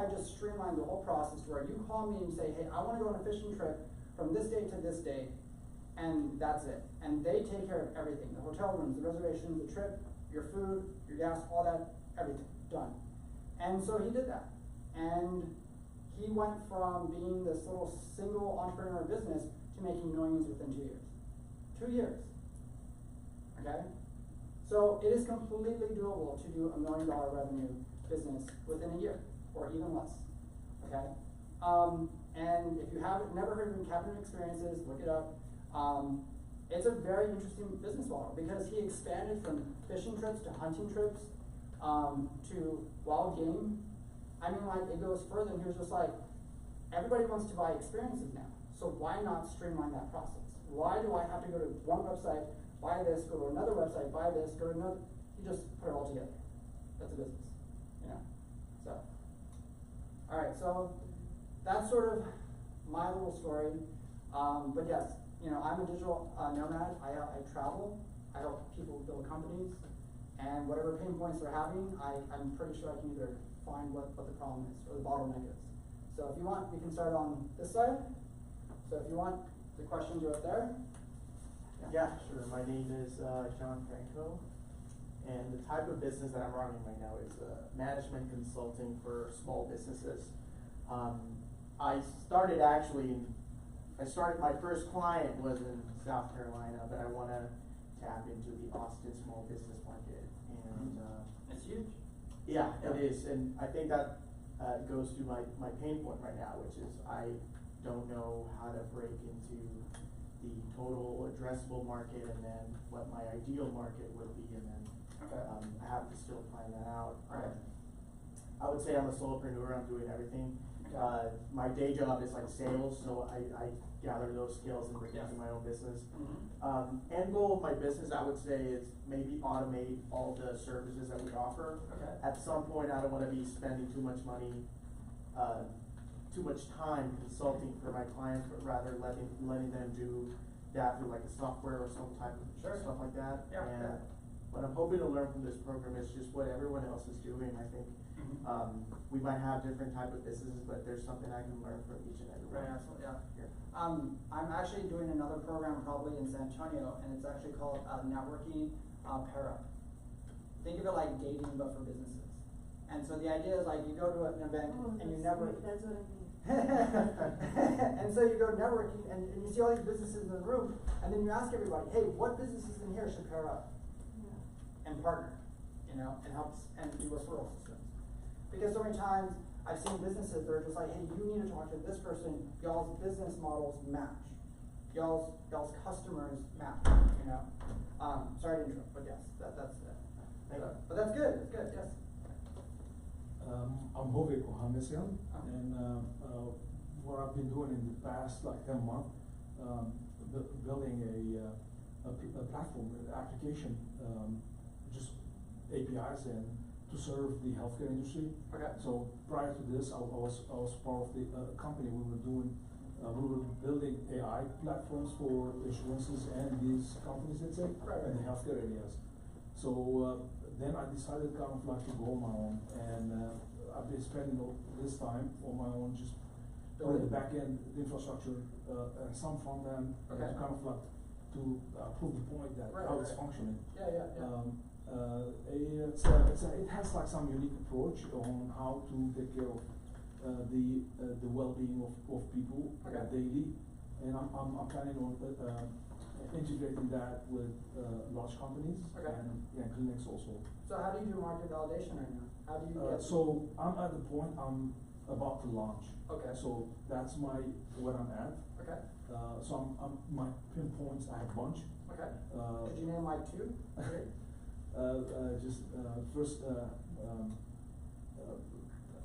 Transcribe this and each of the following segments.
I just streamline the whole process where you call me and you say, hey, I want to go on a fishing trip from this date to this date, and that's it. And they take care of everything, the hotel rooms, the reservations, the trip, your food, your gas, all that, everything, done. And so he did that. And he went from being this little single entrepreneur business to making millions within 2 years. 2 years. Okay? So it is completely doable to do $1 million revenue business within a year, or even less. Okay? And if you haven't never heard of Cabin Experiences, look it up. It's a very interesting business model because he expanded from fishing trips to hunting trips to wild game. I mean, like, it goes further, and he was just like, everybody wants to buy experiences now, so why not streamline that process? Why do I have to go to one website, buy this, go to another website, buy this, go to another? You just put it all together. That's a business, you know? So, all right, so that's sort of my little story. But yes, you know, I'm a digital nomad. I travel. I help people build companies, and whatever pain points they're having, I'm pretty sure I can either find what the problem is or the bottleneck is. So if you want, we can start on this side. So if you want, the questions are up there. Yeah, sure. My name is John Franco, and the type of business that I'm running right now is management consulting for small businesses. I started my first client was in South Carolina, but I want to tap into the Austin small business market, and It's huge. yeah, it is, and I think that goes to my pain point right now, which is I don't know how to break into the total addressable market and then what my ideal market would be, and then I have to still find that out. Right. I would say I'm a solopreneur. I'm doing everything. My day job is like sales, so I gather those skills and bring it to my own business. End goal of my business, I would say, is maybe automate all the services that we offer. Okay. At some point, I don't want to be spending too much money, too much time consulting for my clients, but rather letting them do that through like a software or some type of stuff like that. Yeah. And what I'm hoping to learn from this program is just what everyone else is doing. I think we might have different type of businesses, but there's something I can learn from each and every one. Right, absolutely, yeah. I'm actually doing another program probably in San Antonio, and it's actually called networking para. Think of it like dating, but for businesses. And so the idea is like you go to an event and you network. That's what I mean. And so you go networking and you see all these businesses in the room, and then you ask everybody, hey, what businesses in here should pair up and partner, you know, and help and do referral systems. Because so many times I've seen businesses that are just like, hey, you need to talk to this person, y'all's business models match. Y'all's customers match, you know. Sorry to interrupt, but yes, that's it. But that's good, yes. I'm Hovik Ohanesian, and what I've been doing in the past like 10 months, building a platform, an application, just APIs and to serve the healthcare industry. Okay. So prior to this, I was part of the company. We were building AI platforms for insurances and these companies, let's say, in the healthcare areas. So then I decided kind of like to go on my own, and I've been spending this time on my own, just building the back end, the infrastructure, and some front end, to kind of like to prove the point that how it's functioning. It has like some unique approach on how to take care of the well-being of people daily, and I'm planning on integrating that with large companies and clinics also. So how do you do market validation right now? How do you get so I'm at the point I'm about to launch. Okay. So that's where I'm at. Okay. So my pinpoints, I have a bunch. Okay. Could you name like 2? Three? First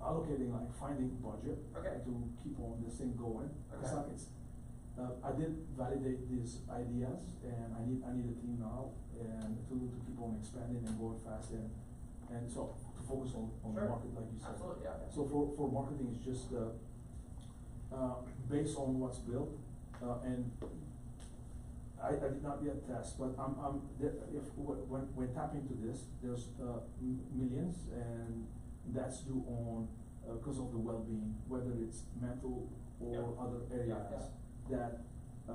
allocating, like finding budget to keep on this thing going. It's like I did validate these ideas, and I need a team now, and to keep on expanding and going fast, and so to focus on the market, like you said. Absolutely, yeah. So for marketing, it's just based on what's built, and I did not yet test, but when tapping into this, there's millions, and that's due on because of the well-being, whether it's mental or Yeah. other areas, that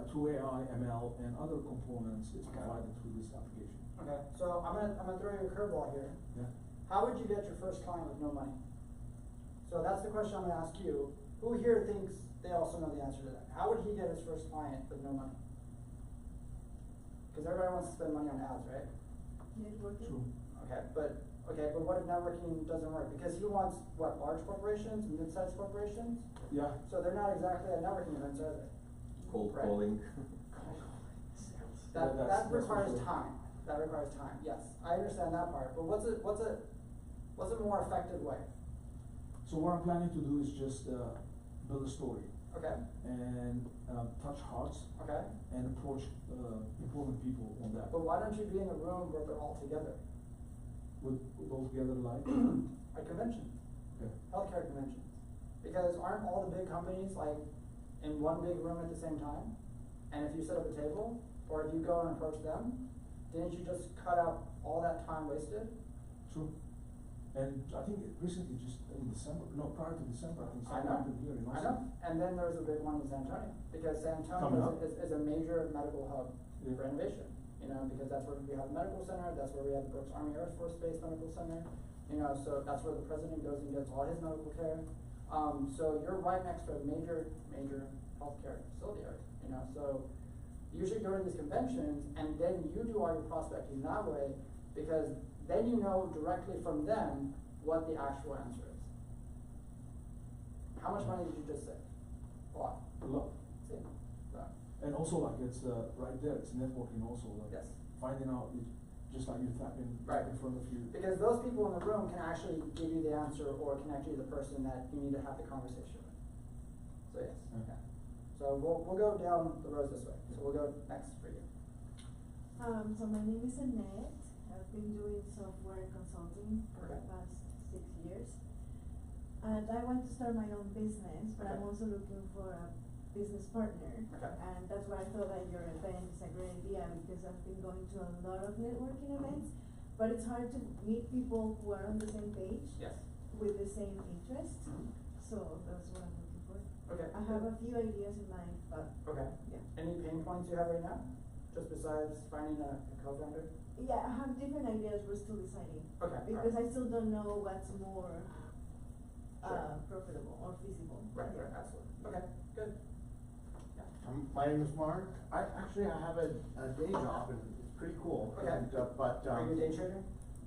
through AI, ML, and other components is Okay. provided through this application. Okay, so I'm gonna throw you a curveball here. Yeah. How would you get your first client with no money? So that's the question I'm gonna ask you. Who here thinks they also know the answer to that? How would he get his first client with no money? Because everybody wants to spend money on ads, right? Networking. True. Okay, but what if networking doesn't work? Because he wants, what, large corporations, mid-sized corporations? Yeah. So they're not exactly at networking events, are they? Cold Right. calling. That, Yeah, that that's requires for sure. time. That requires time, yes. I understand that part, but what's a more effective way? So what I'm planning to do is just build a story Okay, and touch hearts okay. and approach important people on that. But why don't you be in a room where they're all together? With all together like, A convention, okay. healthcare conventions. Because aren't all the big companies like in one big room at the same time? And if you set up a table, or if you go and approach them, didn't you just cut out all that time wasted? True. And I think recently, just in December, no, prior to December, I think I something know, happened here in I Austin. know. And then there's a big one in San Antonio, because San Coming Antonio up. is a major medical hub Yeah. for innovation. You know, because that's where we have the medical center, that's where we have the Brooks Army Air Force Base Medical Center. You know, so that's where the president goes and gets all his medical care. So you're right next to a major healthcare facility, you know, so you should go to these conventions and then you do all your prospecting that way, because then you know directly from them what the actual answer is. How much money did you just save? A lot. A lot. See? So, And also like it's right there, it's networking also, like yes. finding out, just like you tapping Right. in front of you. Because those people in the room can actually give you the answer or connect you to the person that you need to have the conversation with. So yes, Okay. So we'll go down the road this way. So we'll go next for you. So my name is Annette. I've been doing software consulting for the Okay. past 6 years. And I want to start my own business, but I'm Okay. also looking for a business partner. Okay. And that's why I thought that your event is a great idea, because I've been going to a lot of networking events, but it's hard to meet people who are on the same page Yes. with the same interests. Mhm. So that's what I'm looking for. Okay. I have a few ideas in mind, but Okay. yeah. Any pain points you have right now? Just besides finding a co-founder? Yeah, I have different ideas, we're still deciding. Okay, Because alright. I still don't know what's more, Sure. profitable or feasible. Right, Yeah. right, absolutely. Okay, good. Yeah. My name is Mark. I have a day job and it's pretty cool. Okay. And, but, Are you a day trader?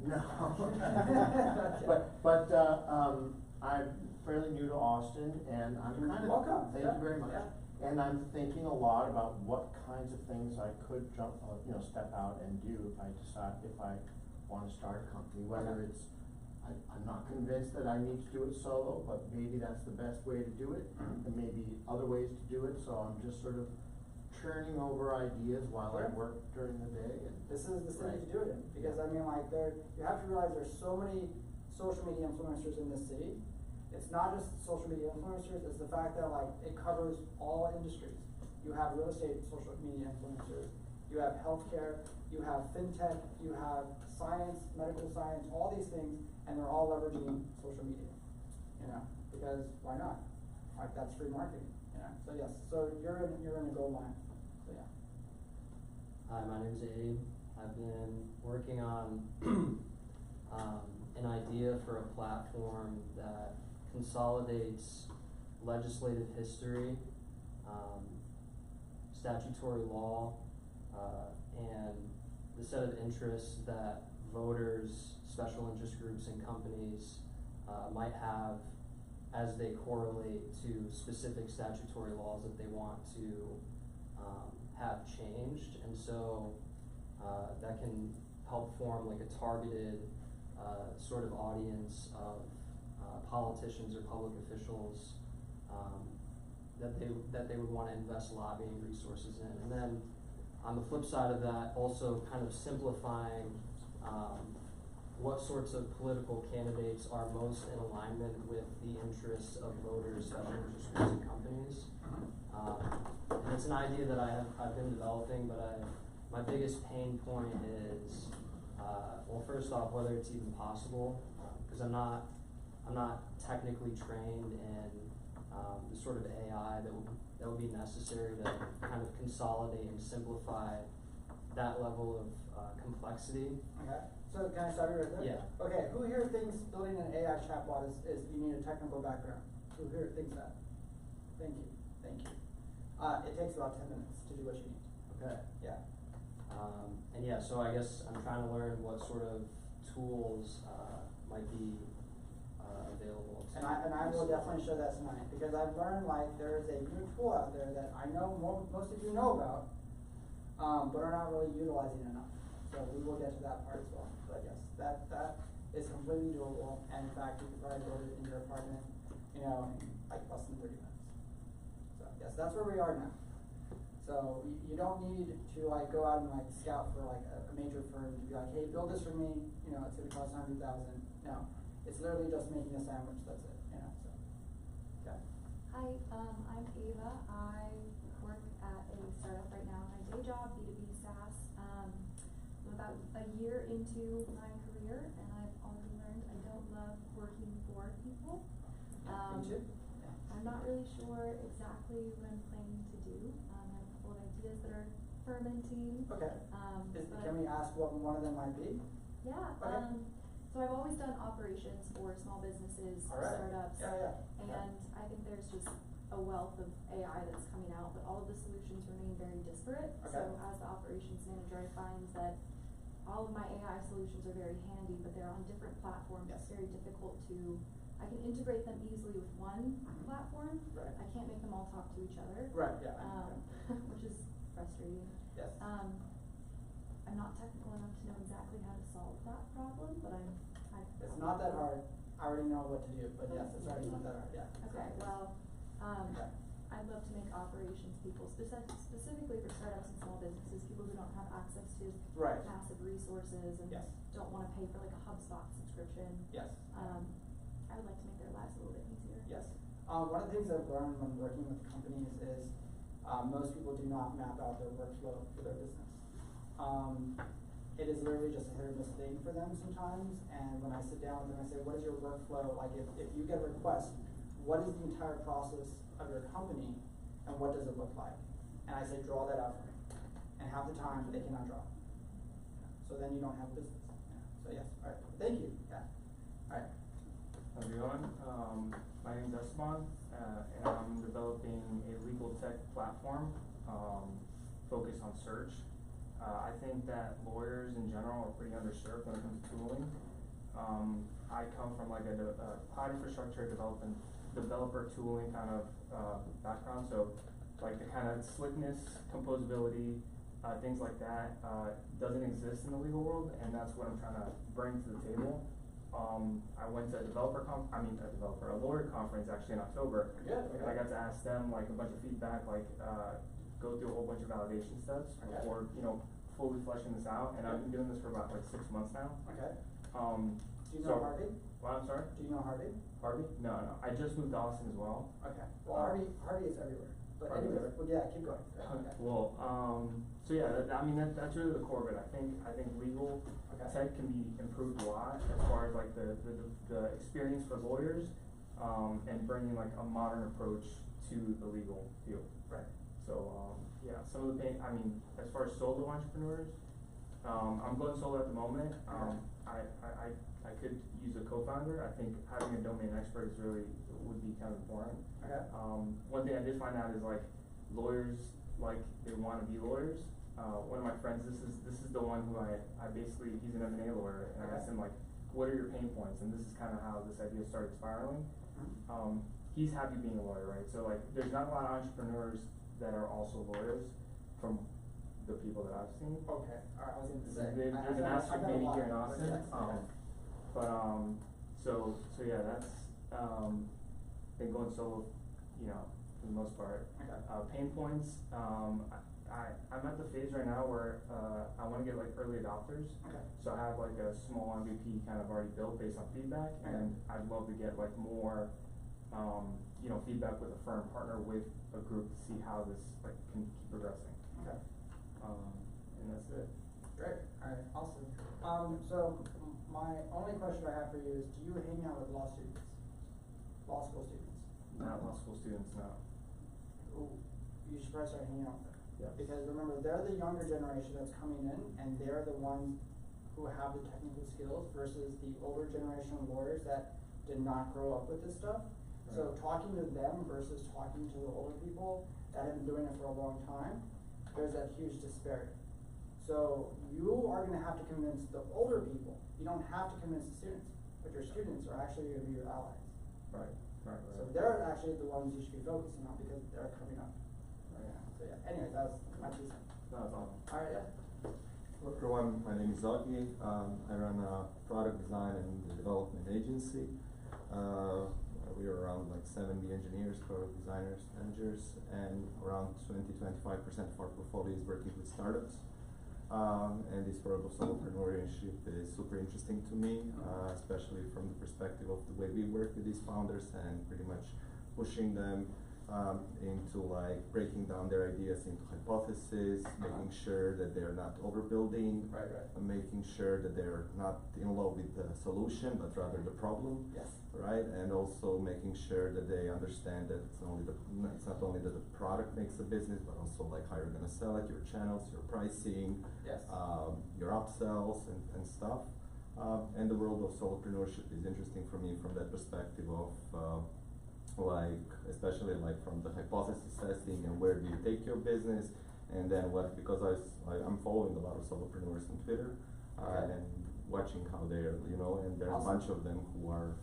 No. Okay. But, I'm fairly new to Austin and I'm kind of. Welcome. Thank Yeah. you very much. Yeah. And I'm thinking a lot about what kinds of things I could step out and do if I decide, if I wanna start a company, whether Okay. it's, I'm not convinced that I need to do it solo, but maybe that's the best way to do it. Mhm. And maybe other ways to do it, so I'm just sort of churning over ideas while I Sure. work during the day and. This is the city Right. to do it in, because I mean, like, you have to realize there's so many social media influencers in this city. It's not just social media influencers, it's the fact that like, it covers all industries. You have real estate social media influencers, you have healthcare, you have fintech, you have science, medical science, all these things, and they're all leveraging social media, you know, because why not? Like, that's free marketing, you know, so yes, so you're in a gold mine, so yeah. Hi, my name's Abe. I've been working on an idea for a platform that consolidates legislative history, statutory law, and the set of interests that voters, special interest groups, and companies might have as they correlate to specific statutory laws that they want to have changed. And so that can help form like a targeted sort of audience of politicians or public officials that they would want to invest lobbying resources in. And then on the flip side of that, also kind of simplifying what sorts of political candidates are most in alignment with the interests of voters, special interest groups, and companies. And it's an idea that I've been developing, but my biggest pain point is, well, first off, whether it's even possible, because I'm not I'm not technically trained in, the sort of AI that would be necessary to kind of consolidate and simplify that level of, complexity. Okay, so can I stop you right there? Yeah. Okay, who here thinks building an AI chatbot is you need a technical background? Who here thinks that? Thank you, thank you. It takes about 10 minutes to do what you need. Okay. Yeah. And yeah, so I guess I'm trying to learn what sort of tools, might be, available. to And I will use. definitely show that tonight, because I've learned like there is a new tool out there that I know most of you know about, but are not really utilizing enough. So we will get to that part as well. But yes, that is completely doable, and in fact, you could probably build it in your apartment, in like less than 30 minutes. So yes, that's where we are now. So you don't need to like go out and like scout for like a major firm to be like, hey, build this for me, it's gonna cost $100,000. No, it's literally just making a sandwich, that's it, so, yeah. Hi, I'm Ava. I work at a startup right now, my day job, B2B SaaS. I'm about a year into my career, and I've already learned I don't love working for people. Me too. I'm not really sure exactly what I'm planning to do. I have a couple of ideas that are fermenting. Okay. But Can we ask what one of them might be? yeah, Okay. so I've always done operations for small businesses, All right. startups. Yeah. And I think there's just a wealth of AI that's coming out, but all of the solutions remain very disparate. Okay. So as the operations manager, I find that all of my AI solutions are very handy, but they're on different platforms. Yes. It's very difficult I can integrate them easily with one platform. Right. I can't make them all talk to each other. Right, yeah. Which is frustrating. Yes. I'm not technical enough to know exactly how to solve that problem, but It's not that hard. I already know what to do, but yes, it's already not that hard, yeah. Okay, well, Okay. I'd love to make operations people, specifically for startups and small businesses, people who don't have access to Right. massive resources and Yes. don't wanna pay for like a HubSpot subscription. Yes. I would like to make their lives a little bit easier. Yes. One of the things I've learned when working with companies is most people do not map out their workflow for their business. It is literally just a hit or miss thing for them sometimes, and when I sit down with them, I say, what is your workflow? Like if you get a request, what is the entire process of your company, and what does it look like? And I say, draw that out for me. And half the time, they cannot draw. So then you don't have business. So yes, all right, thank you, yeah. All right. Hi everyone, my name is Esteban, and I'm developing a legal tech platform focused on search. I think that lawyers in general are pretty underserved when it comes to tooling. I come from like a cloud infrastructure developer tooling kind of background, so like the kind of slickness, composability, things like that doesn't exist in the legal world, and that's what I'm trying to bring to the table. I went to a lawyer conference actually in October. Good, And okay. I got to ask them like a bunch of feedback, like go through a whole bunch of validation steps Okay. before, fully fleshing this out. And I've been doing this for about like 6 months now. Okay. Do you So- know Harvey? Well, I'm sorry? Do you know Harvey? Harvey? No. I just moved to Austin as well. Okay. Well, Harvey is everywhere. But Harvey's anyway, everywhere? well, yeah, keep going. Okay. Well, so yeah, that's really the core of it. I think legal Okay. tech can be improved a lot as far as like the experience for lawyers, and bringing like a modern approach to the legal field. Right. So, yeah, some of the as far as solo entrepreneurs, I'm going solo at the moment. I could use a co-founder. I think having a domain expert would be kind of important. Okay. One thing I did find out is like lawyers, like they want to be lawyers. One of my friends, this is the one who I basically, he's an M&A lawyer, and I asked him like, what are your pain points? And this is kind of how this idea started spiraling. He's happy being a lawyer, right? So like, there's not a lot of entrepreneurs that are also lawyers from the people that I've seen. Okay, alright, I was going to say. There's an asterisk maybe here in Austin. Yes, okay. So yeah, that's, been going solo, for the most part. Okay. Pain points, I'm at the phase right now where, I wanna get like early adopters. Okay. So I have like a small MVP kind of already built based on feedback, Okay. and I'd love to get like more, feedback with a firm, partner with a group to see how this like can keep progressing. Okay. And that's it. Great, alright, awesome. So my only question I have for you is, do you hang out with law students? law school students. Not law school students, no. Ooh, you should probably start hanging out with them. Yes. Because remember, they're the younger generation that's coming in, and they're the ones who have the technical skills versus the older generation of lawyers that did not grow up with this stuff. So Right. talking to them versus talking to the older people that have been doing it for a long time, there's that huge disparity. So you are gonna have to convince the older people. You don't have to convince the students, but your students are actually gonna be your allies. Right, right, So right. they're actually the ones you should be focusing on because they're coming up. Yeah. So yeah, anyways, that was my 2 cents. No, that's awesome. Alright, yeah. Hello everyone, my name is Augie. I run a product design and development agency. We are around like 70 engineers, product designers, managers, and around 20-25% of our portfolio is working with startups. And this world of solopreneurship is super interesting to me, especially from the perspective of the way we work with these founders and pretty much pushing them into like breaking down their ideas into hypotheses, making sure that they're not overbuilding, Right, right. and making sure that they're not in love with the solution, but rather the problem. Yes. Right, and also making sure that they understand that it's not only that the product makes a business, but also like how you're gonna sell it, your channels, your pricing, Yes. your upsells and stuff. And the world of solopreneurship is interesting for me from that perspective of like, especially like from the hypothesis testing and where do you take your business, and then what, because I'm following a lot of solopreneurs on Twitter, Okay. and watching how they're, you know, and there's Awesome. a bunch of them who are,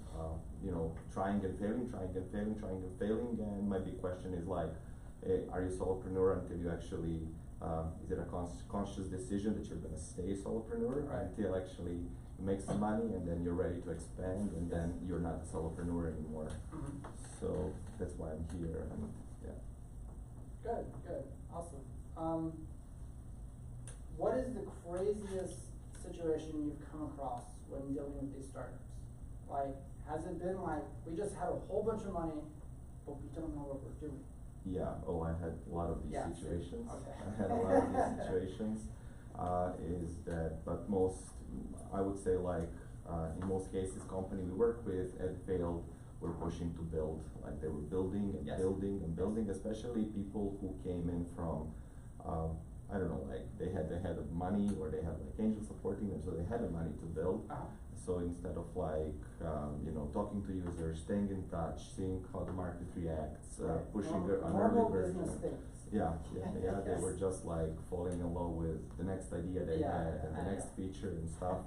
you know, trying and failing, and my big question is like, hey, are you a solopreneur until you actually, is it a conscious decision that you're gonna stay a solopreneur Right. until actually you make some money and then you're ready to expand and then you're not a solopreneur anymore. Mhm. So that's why I'm here, and yeah. Good, good, awesome. What is the craziest situation you've come across when dealing with these startups? Like, has it been like, we just had a whole bunch of money, but we don't know what we're doing? Yeah, oh, I had a lot of these Yeah, situations. okay. I had a lot of these situations, is that, but I would say like, in most cases, company we work with had failed, were pushing to build, like they were building and Yes. building and building, especially people who came in from, I don't know, like they had the money or they had like angel supporting them, so they had the money to build. Uh-huh. So instead of like, you know, talking to users, staying in touch, seeing how the market reacts, Right. pushing an Normal early version. business things. Yeah, they Yes. were just like falling in love with the next idea they Yeah, had and the I next know. feature and stuff,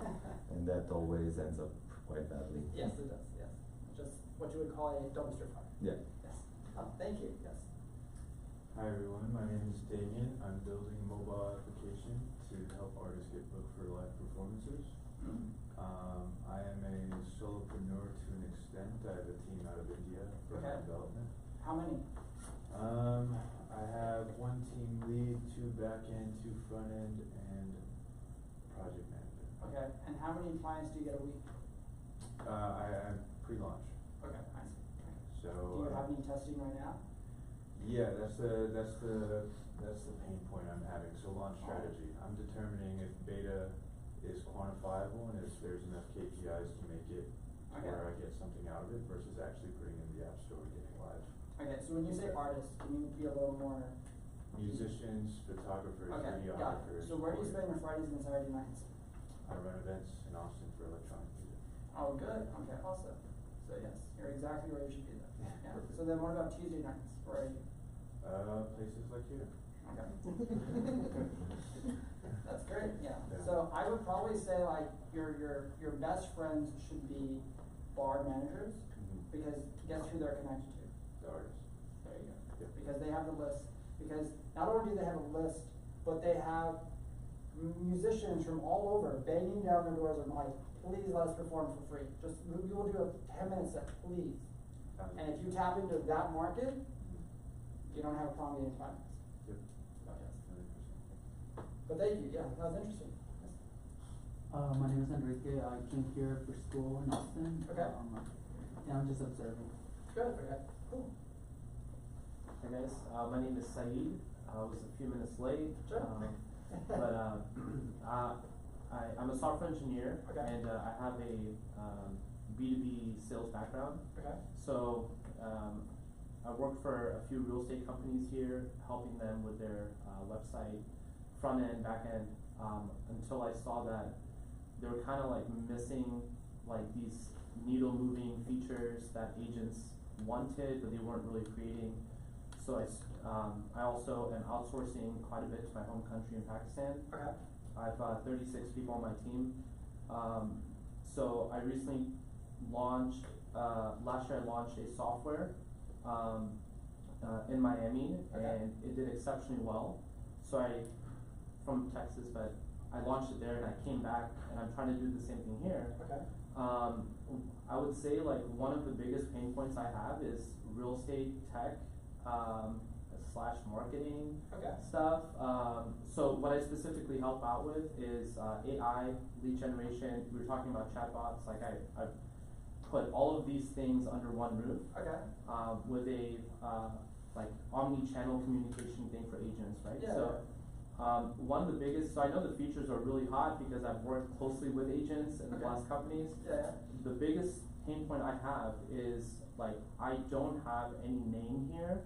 and that always ends up quite badly. Yes, it does, yes. Just what you would call a dumpster fire. Yeah. Yes. Thank you, yes. Hi everyone, my name is Damien. I'm building a mobile application to help artists get booked for live performances. I am a solopreneur to an extent. I have a team out of India for my Okay. development. How many? I have one team lead, 2 back end, 2 front end, and project manager. Okay, and how many clients do you get a week? I'm pre-launch. Okay, I see. So Do you have any testing right now? yeah, that's the pain point I'm having. So launch strategy. I'm determining if beta is quantifiable and if there's enough KPIs to make it Okay. where I get something out of it versus actually putting in the app store and getting live. Okay, so when you say artists, can you be a little more? Musicians, photographers, Okay, got it. videographers. So where do you spend your choreographers. Fridays and Saturday nights? I run events in Austin for electronic music. Oh, good, okay, awesome. So yes, you're exactly where you should be then. Yeah, Perfect. so then what about Tuesday nights? Where are you? Places like here. Okay. That's great, yeah. Yeah. So I would probably say like your best friends should be bar managers, because guess who they're connected to? The artists. There you go. Yep. Because they have the list, because not only do they have a list, but they have musicians from all over banging down their doors and like, please let us perform for free. Just, we will do a 10-minute set, please. And if you tap into that market, you don't have a problem getting clients. Yep. Okay. 100%. But thank you, yeah, that was interesting. Yes. My name is Enrique. I came here for school in Austin. Okay. Yeah, I'm just observing. Good, okay, cool. Hey guys, my name is Saeed. I was a few minutes late. Sure. I'm a software engineer, Okay. and I have a B2B sales background. Okay. So, I worked for a few real estate companies here, helping them with their website, front end, back end, until I saw that they were kind of like missing like these needle moving features that agents wanted, but they weren't really creating. So I also am outsourcing quite a bit to my home country in Pakistan. Okay. I have 36 people on my team. So I recently launched, last year I launched a software in Miami, Okay. and it did exceptionally well. So from Texas, but I launched it there and I came back and I'm trying to do the same thing here. Okay. I would say like one of the biggest pain points I have is real estate tech, slash marketing Okay. stuff. So what I specifically help out with is AI, lead generation. We were talking about chatbots. Like I've put all of these things under one roof. Okay. With a like omni-channel communication thing for agents, right? Yeah, So one of the biggest, so I know the features are really hot because I've worked closely with agents in the Okay. last companies. Yeah. The biggest pain point I have is like I don't have any name here.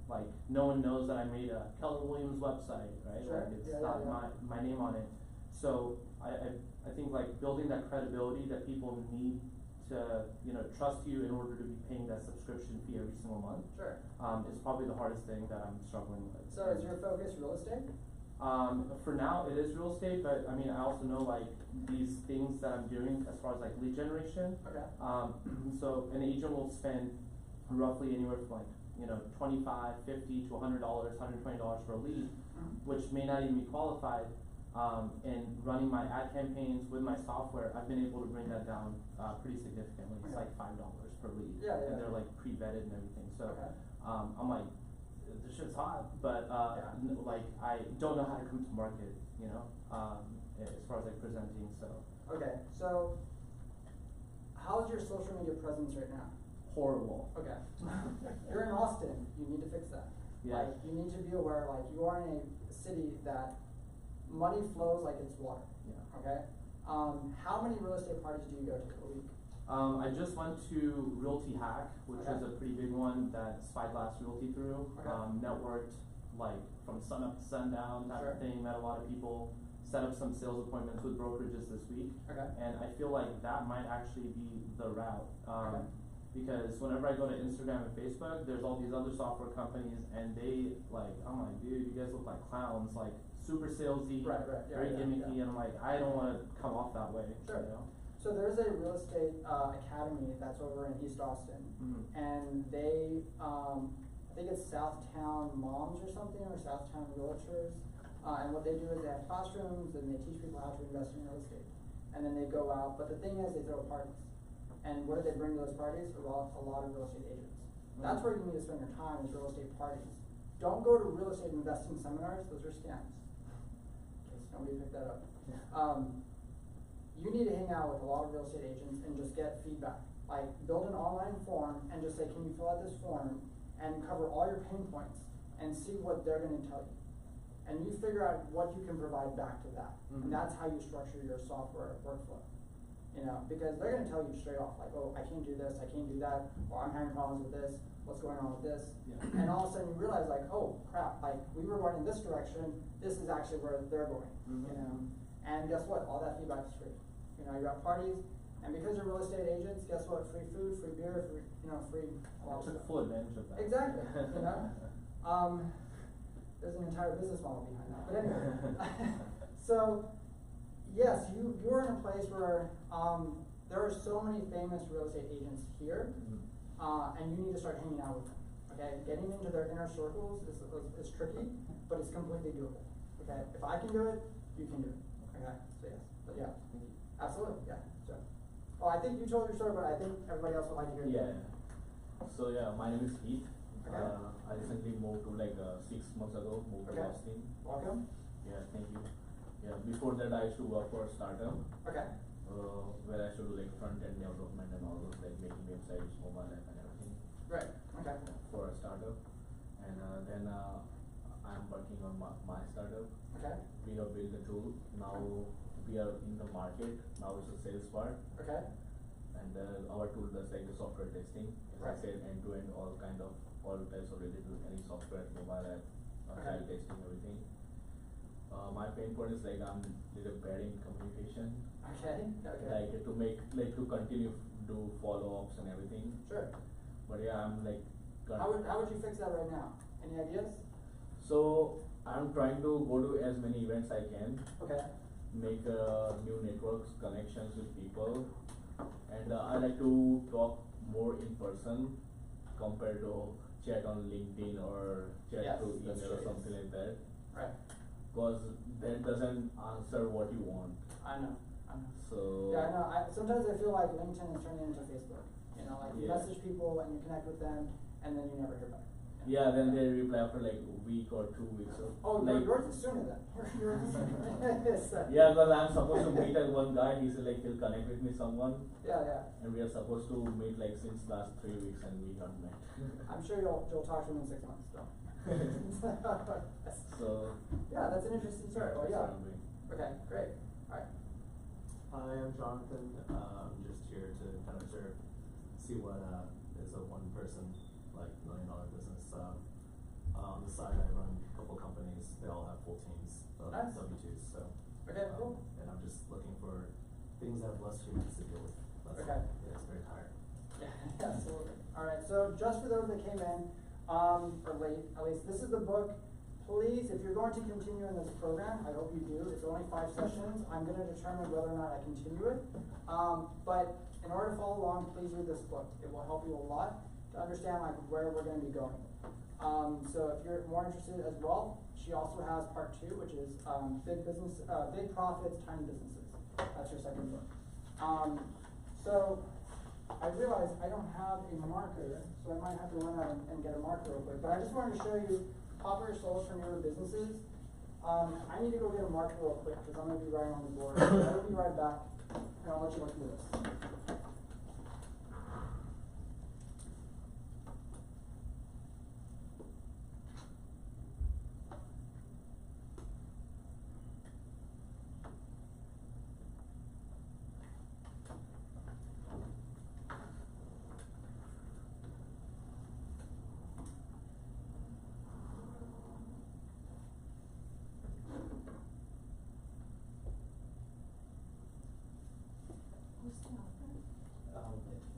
Like no one knows that I made a Keller Williams website, right? Sure. Like it's Yeah, not yeah. my name on it. So I think like building that credibility that people need to, you know, trust you in order to be paying that subscription fee every single month. Sure. Is probably the hardest thing that I'm struggling with. So is your focus real estate? For now it is real estate, but I mean I also know like these things that I'm doing as far as like lead generation. Okay. So an agent will spend roughly anywhere from like, you know, $25, $50 to $100, $120 for a lead, which may not even be qualified. And running my ad campaigns with my software, I've been able to bring that down pretty significantly. It's Okay. like $5 per lead, Yeah, yeah. and they're like pre-vetted and everything. So Okay. I'm like, this shit's hot, but Yeah. like I don't know how to come to market, you know, as far as like presenting. So Okay. So how's your social media presence right now? horrible. Okay. You're in Austin. You need to fix that. Yeah. Like you need to be aware. Like you are in a city that money flows like it's water. Yeah. Okay. How many real estate parties do you go to a week? I just went to Realty Hack, which Okay. is a pretty big one that Spyglass Realty threw. Okay. Networked like from sun up to sundown type Sure. of thing. Met a lot of people. Set up some sales appointments with brokerages this week. Okay. And I feel like that might actually be the route. Okay. Because whenever I go to Instagram and Facebook, there's all these other software companies, and they like, I'm like, dude, you guys look like clowns, like super salesy, Right, right, yeah, very yeah, gimmicky, yeah. and I'm like, I don't want to come off that way. Sure. You know? So there's a real estate academy that's over in East Austin, Mhm. and they, I think it's Southtown Moms or something, or Southtown Realtors. And what they do is they have classrooms and they teach people how to invest in real estate. And then they go out, but the thing is they throw parties. And what do they bring to those parties? A lot of real estate agents. That's where you need to spend your time, is real estate parties. Don't go to real estate investing seminars, those are scams. In case nobody picked that up. You need to hang out with a lot of real estate agents and just get feedback. Like build an online form and just say, can you fill out this form and cover all your pain points and see what they're gonna tell you. And you figure out what you can provide back to that. Mhm. And that's how you structure your software workflow. You know, because they're gonna tell you straight off, like, oh, I can't do this, I can't do that, or I'm having problems with this, what's going on with this? Yeah. And all of a sudden you realize like, oh crap, like we were going in this direction, this is actually where they're going, Mhm. you know? And guess what? All that feedback is free. You know, you got parties, and because you're real estate agents, guess what? Free food, free beer, free, you know, free a lot I of took stuff. full advantage of that. Exactly, you know? There's an entire business model behind that, but anyway. So, yes, you're in a place where, there are so many famous real estate agents here, and you need to start hanging out with them, okay? Getting into their inner circles is tricky, but it's completely doable, okay? If I can do it, you can do it, okay? So yes, but yeah, Thank you. absolutely, yeah, so. Oh, I think you told your story, but I think everybody else would like to hear it. Yeah. So yeah, my name is Heath. Okay. I recently moved to like 6 months ago, moved Okay. to Austin. Welcome. Yeah, thank you. Yeah, before that I used to work for a startup, Okay. where I used to do like front end development and all those, like making websites, mobile app and everything Right, okay. for a startup. And then I'm working on my startup. Okay, We have built a tool. Now we are in the market. Now it's a sales part. okay, and our tool does like the software testing, as I Right. said, end to end, all types of related to any software, mobile app, child testing, everything. My pain point is like I'm little bad in communication. Okay, okay. Like to continue do follow-ups and everything. Sure. But yeah, I'm like. How would you fix that right now? Any ideas? So I'm trying to go to as many events I can, Okay. make new networks, connections with people, and I like to talk more in person compared to chat on LinkedIn or chat Yes, through that's email or true, something yes. like that. Right. Cause that doesn't answer what you want. I know. So. Yeah, I know. Sometimes I feel like LinkedIn is turning into Facebook. You know, like you Yeah. message people and you connect with them, and then you never hear back. Yeah, then they reply after like a week or 2 weeks. Oh, like, yours is sooner then. Yours is sooner. Yeah, because I'm supposed to meet at one guy. He said like he'll connect with me someone. Yeah, yeah. And we are supposed to meet like since last 3 weeks and we haven't met. I'm sure you'll talk to him in 6 months still. So. Yeah, that's an interesting story. Well, that's yeah. what I'm doing. Okay, great. Alright. Hi, I'm Jonathan. I'm just here to kind of see what is a one-person like $1 million business. On the side, I run a couple companies. They all have full teams of Nice. W-2s. So. Okay, cool. And I'm just looking for things that have less humans to deal with. Okay. Yeah, it's very tiring. Yeah, absolutely. Alright, so just for those that came in, or late, at least, this is the book. Please, if you're going to continue in this program, I hope you do. It's only 5 sessions. I'm gonna determine whether or not I continue it. But in order to follow along, please read this book. It will help you a lot to understand like where we're gonna be going. So if you're more interested as well, she also has part 2, which is big profits, tiny businesses. That's her second book. So I realize I don't have a marker, so I might have to run out and get a marker real quick. But I just wanted to show you popular solopreneur businesses. I need to go get a marker real quick because I'm going to be writing on the board. So I'll be right back, and I'll let you look through this.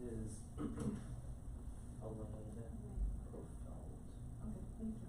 It is Elaine Profeld. Okay, thank you.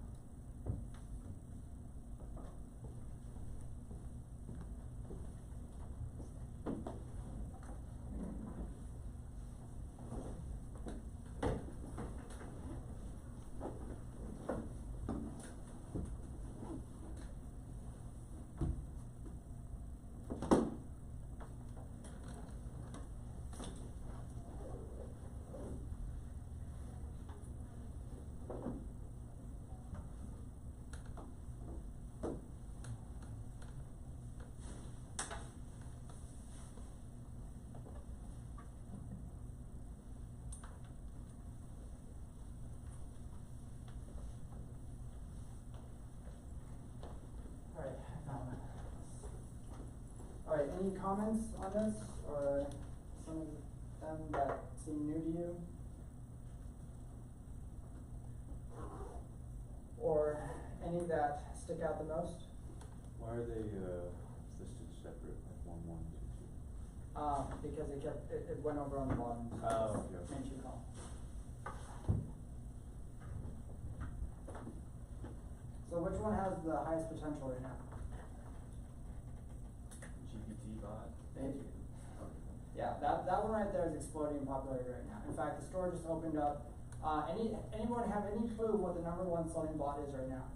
Alright, any comments on this, or some of them that seem new to you? Or any that stick out the most? Why are they listed separate, like 1, 1, 2, 2? Because it went over on the bottom. So Oh, it's okay. main 2 column. So which one has the highest potential right now? GPT bot. Thank you. Yeah, that one right there is exploding in popularity right now. In fact, the store just opened up. Anyone have any clue what the #1 selling bot is right now?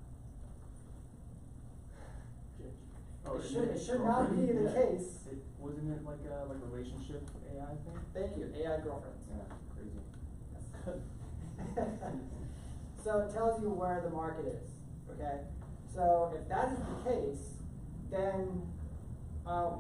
It should not be the case. Wasn't it like a relationship AI thing? Thank you, AI girlfriends. Yeah, crazy. So it tells you where the market is, okay? So if that is the case, then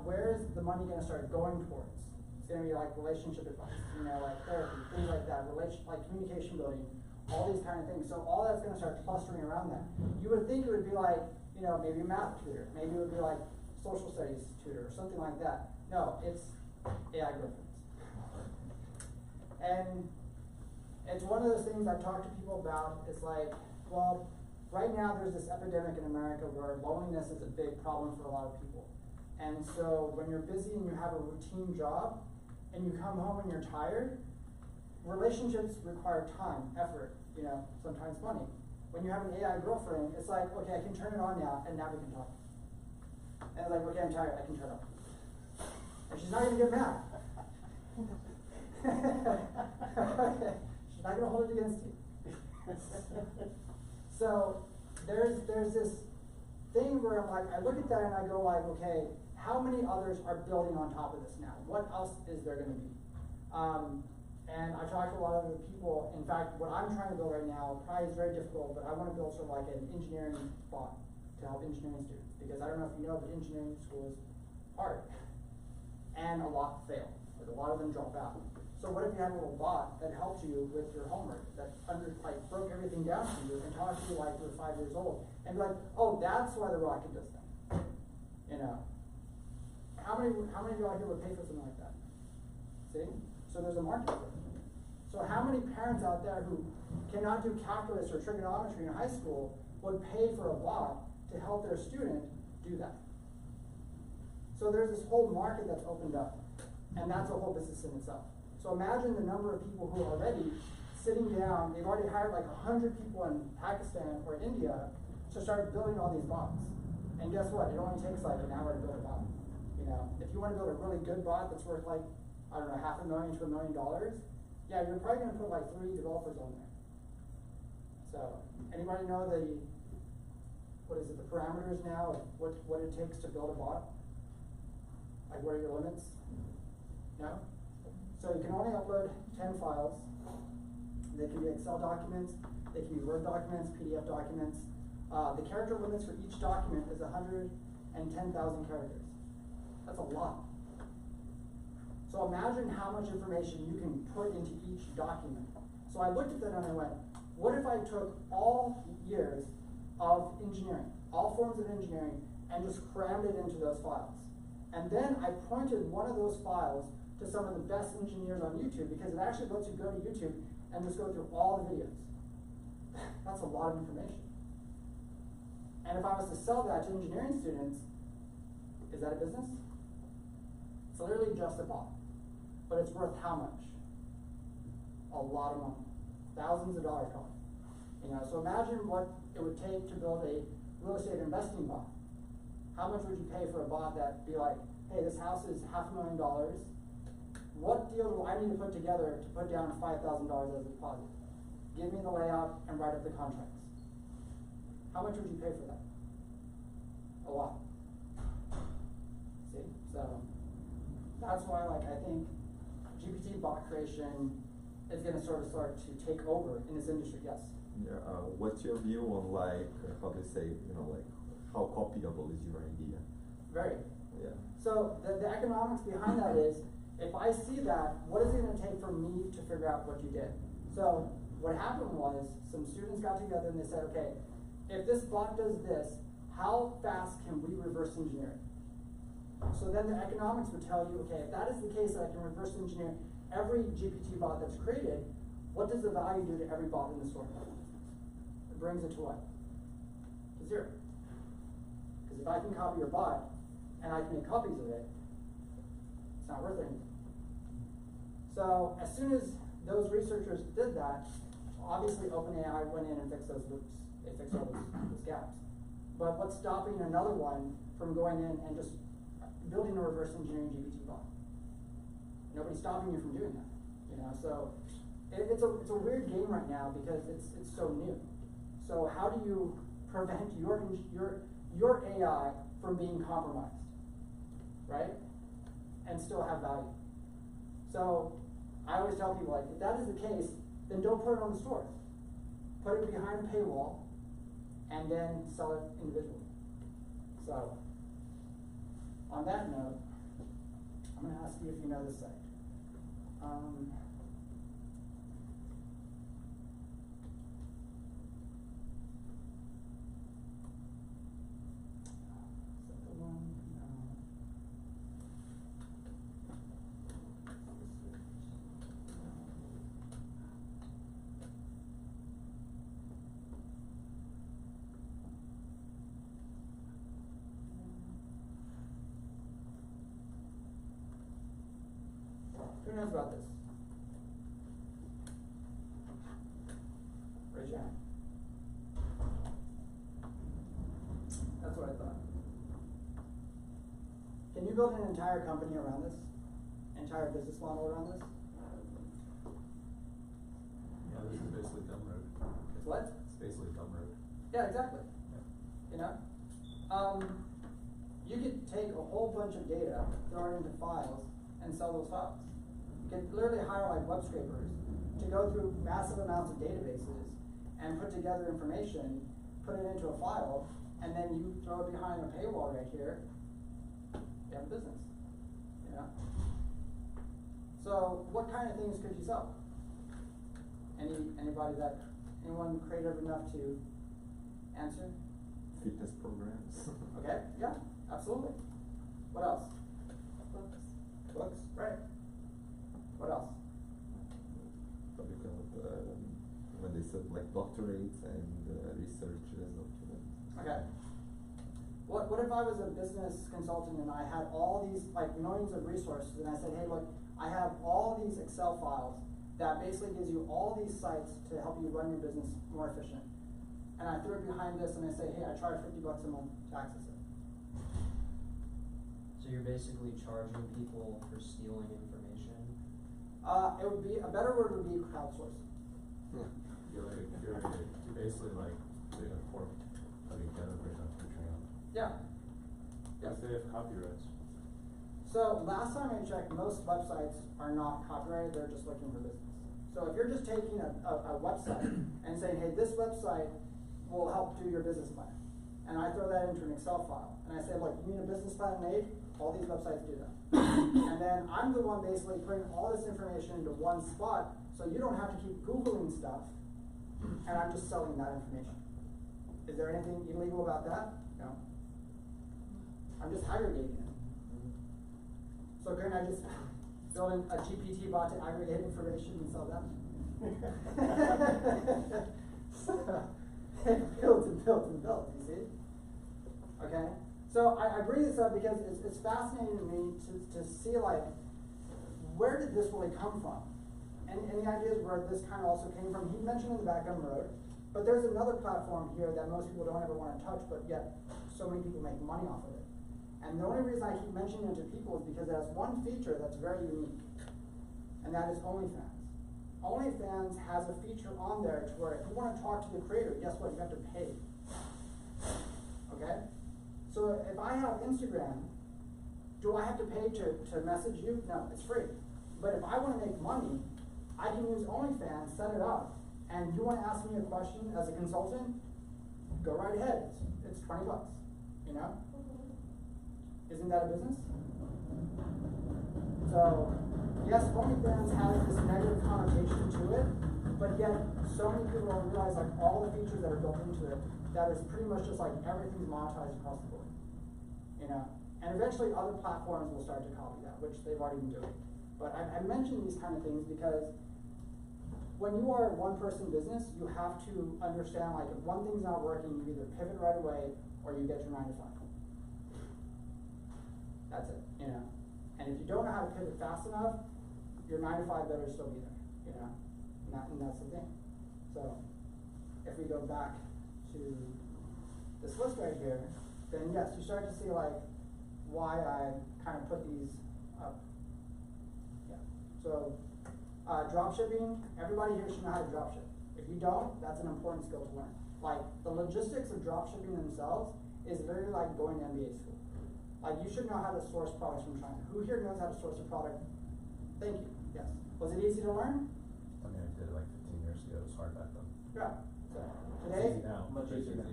where is the money gonna start going towards? It's gonna be like relationship advice, like therapy, things like that, like communication building, all these kind of things. So all that's gonna start clustering around that. You would think it would be like, maybe a math tutor, maybe it would be like social studies tutor or something like that. No, it's AI girlfriends. And it's one of those things I've talked to people about. It's like, well, right now there's this epidemic in America where loneliness is a big problem for a lot of people. And so when you're busy and you have a routine job and you come home and you're tired, relationships require time, effort, you know, sometimes money. When you have an AI girlfriend, it's like, okay, I can turn it on now, and now we can talk. And it's like, okay, I'm tired, I can turn it off. And she's not gonna get mad. She's not gonna hold it against you. So there's this thing where I'm like, I look at that and I go like, okay, how many others are building on top of this now? What else is there gonna be? And I talked to a lot of other people. In fact, what I'm trying to build right now probably is very difficult, but I want to build sort of like an engineering bot to help engineering students. Because I don't know if you know, but engineering school is hard. And a lot fail. Like a lot of them drop out. So what if you had a little bot that helped you with your homework, that broke everything down for you and taught you like you're 5 years old, and be like, oh, that's why the rocket does that. You know, how many of you out here would pay for something like that? See, so there's a market for it. So how many parents out there who cannot do calculus or trigonometry in high school would pay for a bot to help their student do that? So there's this whole market that's opened up, and that's a whole business in itself. So imagine the number of people who are already sitting down, they've already hired like 100 people in Pakistan or India to start building all these bots. And guess what? It only takes like an hour to build a bot. You know, if you want to build a really good bot that's worth like, I don't know, $500,000 to $1 million, yeah, you're probably going to put like 3 developers on there. So, anybody know the parameters now of what it takes to build a bot? Like, what are your limits? No? So you can only upload 10 files. They can be Excel documents, they can be Word documents, PDF documents. The character limits for each document is 110,000 characters. That's a lot. So imagine how much information you can put into each document. So I looked at that and I went, what if I took all years of engineering, all forms of engineering, and just crammed it into those files? And then I pointed one of those files to some of the best engineers on YouTube, because it actually lets you go to YouTube and just go through all the videos. That's a lot of information. And if I was to sell that to engineering students, is that a business? It's literally just a bot. But it's worth how much? A lot of money. Thousands of dollars probably. You know, so imagine what it would take to build a real estate investing bot. How much would you pay for a bot that be like, hey, this house is $500,000. What deal do I need to put together to put down $5,000 as a deposit? Give me the layout and write up the contracts. How much would you pay for that? A lot. See? So that's why, like, I think GPT bot creation is going to sort of start to take over in this industry. Yes. Yeah. What's your view on like how they say, you know, like how copyable is your idea? Very. Yeah. So the economics behind that is, if I see that, what is it going to take for me to figure out what you did? So what happened was, some students got together and they said, okay, if this bot does this, how fast can we reverse engineer it? So then the economics would tell you, okay, if that is the case, that I can reverse engineer every GPT bot that's created, what does the value do to every bot in the store? It brings it to what? To 0. Because if I can copy your bot, and I can make copies of it, it's not worth anything. So as soon as those researchers did that, obviously OpenAI went in and fixed those loops. They fixed all those gaps. But what's stopping another one from going in and just building a reverse engineering GPT bot? Nobody's stopping you from doing that. You know, so it's a weird game right now because it's so new. So how do you prevent your AI from being compromised, right? And still have value. So I always tell people, like, if that is the case, then don't put it on the store. Put it behind a paywall and then sell it individually. So on that note, I'm going to ask you if you know this site. Is that the one? No. Who knows about this? Raise your hand. That's what I thought. Can you build an entire company around this? Entire business model around this? Yeah, this is basically Gumroad. It's what? It's basically Gumroad. Yeah, exactly. Yeah. You know? You could take a whole bunch of data, throw it into files, and sell those files. You could literally hire like web scrapers to go through massive amounts of databases and put together information, put it into a file, and then you throw it behind a paywall right here. You have a business. You know? So what kind of things could you sell? Anyone creative enough to answer? Fitness programs. Okay, yeah, absolutely. What else? Books. Books, right. What else? What do you call it? When they said like doctorates and research documents. Okay. What if I was a business consultant and I had all these like millions of resources and I said, hey, look, I have all these Excel files that basically gives you all these sites to help you run your business more efficient. And I threw it behind this and I say, hey, I charge $50 a month to access it. So you're basically charging people for stealing information? It would be, a better word would be crowdsourcing. You're like a curator. You're basically like doing a corp, like a developer for Patreon. Yeah. Yes. If they have copyrights. So last time I checked, most websites are not copyrighted, they're just looking for business. So if you're just taking a website and saying, hey, this website will help do your business plan, and I throw that into an Excel file, and I say, look, you need a business plan made? All these websites do that. And then I'm the one basically putting all this information into one spot, so you don't have to keep Googling stuff, and I'm just selling that information. Is there anything illegal about that? No. I'm just aggregating it. So couldn't I just build a GPT bot to aggregate information and sell that? So, built and built and built, you see? Okay? So I bring this up because it's fascinating to me to see like, where did this really come from? And the idea is where this kind of also came from. He mentioned in the back end road, but there's another platform here that most people don't ever want to touch, but yet so many people make money off of it. And the only reason I keep mentioning it to people is because it has one feature that's very unique, and that is OnlyFans. OnlyFans has a feature on there to where if you want to talk to the creator, guess what? You have to pay. Okay? So if I have Instagram, do I have to pay to message you? No, it's free. But if I want to make money, I can use OnlyFans, set it up, and you want to ask me a question as a consultant, go right ahead. It's $20, you know? Isn't that a business? So, yes, OnlyFans has this negative connotation to it, but yet so many people don't realize like all the features that are built into it, that is pretty much just like everything's monetized across the board. You know? And eventually other platforms will start to copy that, which they've already been doing. But I mention these kind of things because when you are a one-person business, you have to understand like if one thing's not working, you either pivot right away or you get your 9 to 5. That's it, you know. And if you don't know how to pivot fast enough, your 9 to 5 better still be there, you know. And that's the thing. So if we go back to this list right here, then yes, you start to see like why I kind of put these up. Yeah. So drop shipping, everybody here should know how to drop ship. If you don't, that's an important skill to learn. Like the logistics of drop shipping themselves is very like going to MBA school. Like you should know how to source products from China. Who here knows how to source a product? Thank you. Yes. Was it easy to learn? I mean, I did it like 15 years ago. It was hard back then. Yeah. So It's today, easy now. Much easier now.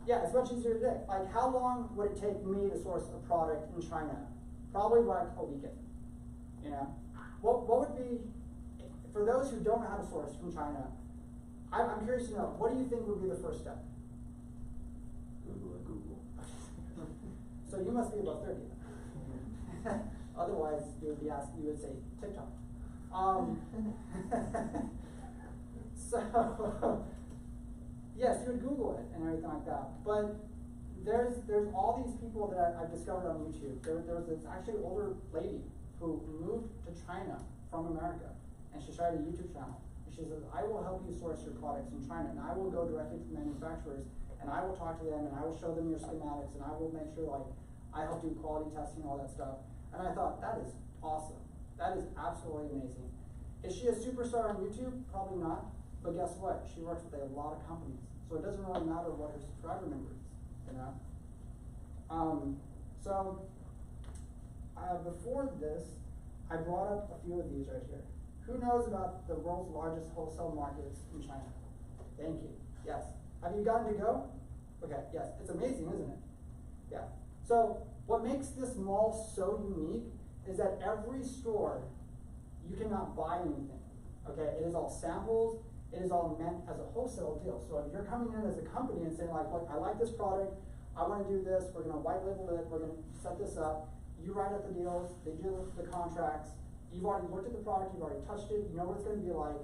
yeah, it's much easier today. Like how long would it take me to source a product in China? Probably like a weekend. You know? What would be, for those who don't know how to source from China, I'm curious to know, what do you think would be the first step? Google. So you must be about 30. Otherwise, you would be asked, you would say TikTok. So, yes, you would Google it and everything like that. But there's all these people that I've discovered on YouTube. There was this actually older lady who moved to China from America, and she started a YouTube channel. And she says, I will help you source your products in China, and I will go directly to the manufacturers, and I will talk to them, and I will show them your schematics, and I will make sure, like, I help do quality testing, all that stuff. And I thought, that is awesome. That is absolutely amazing. Is she a superstar on YouTube? Probably not. But guess what? She works with a lot of companies. So it doesn't really matter what her subscriber number is, you know? Before this, I brought up a few of these right here. Who knows about the world's largest wholesale markets in China? Thank you. Yes. Have you gotten to go? Okay, yes. It's amazing, isn't it? Yeah. So what makes this mall so unique is that every store, you cannot buy anything. Okay, it is all samples. It is all meant as a wholesale deal. So if you're coming in as a company and saying like, look, I like this product, I want to do this, we're going to white label it, we're going to set this up. You write up the deals, they do the contracts. You've already looked at the product, you've already touched it, you know what it's going to be like,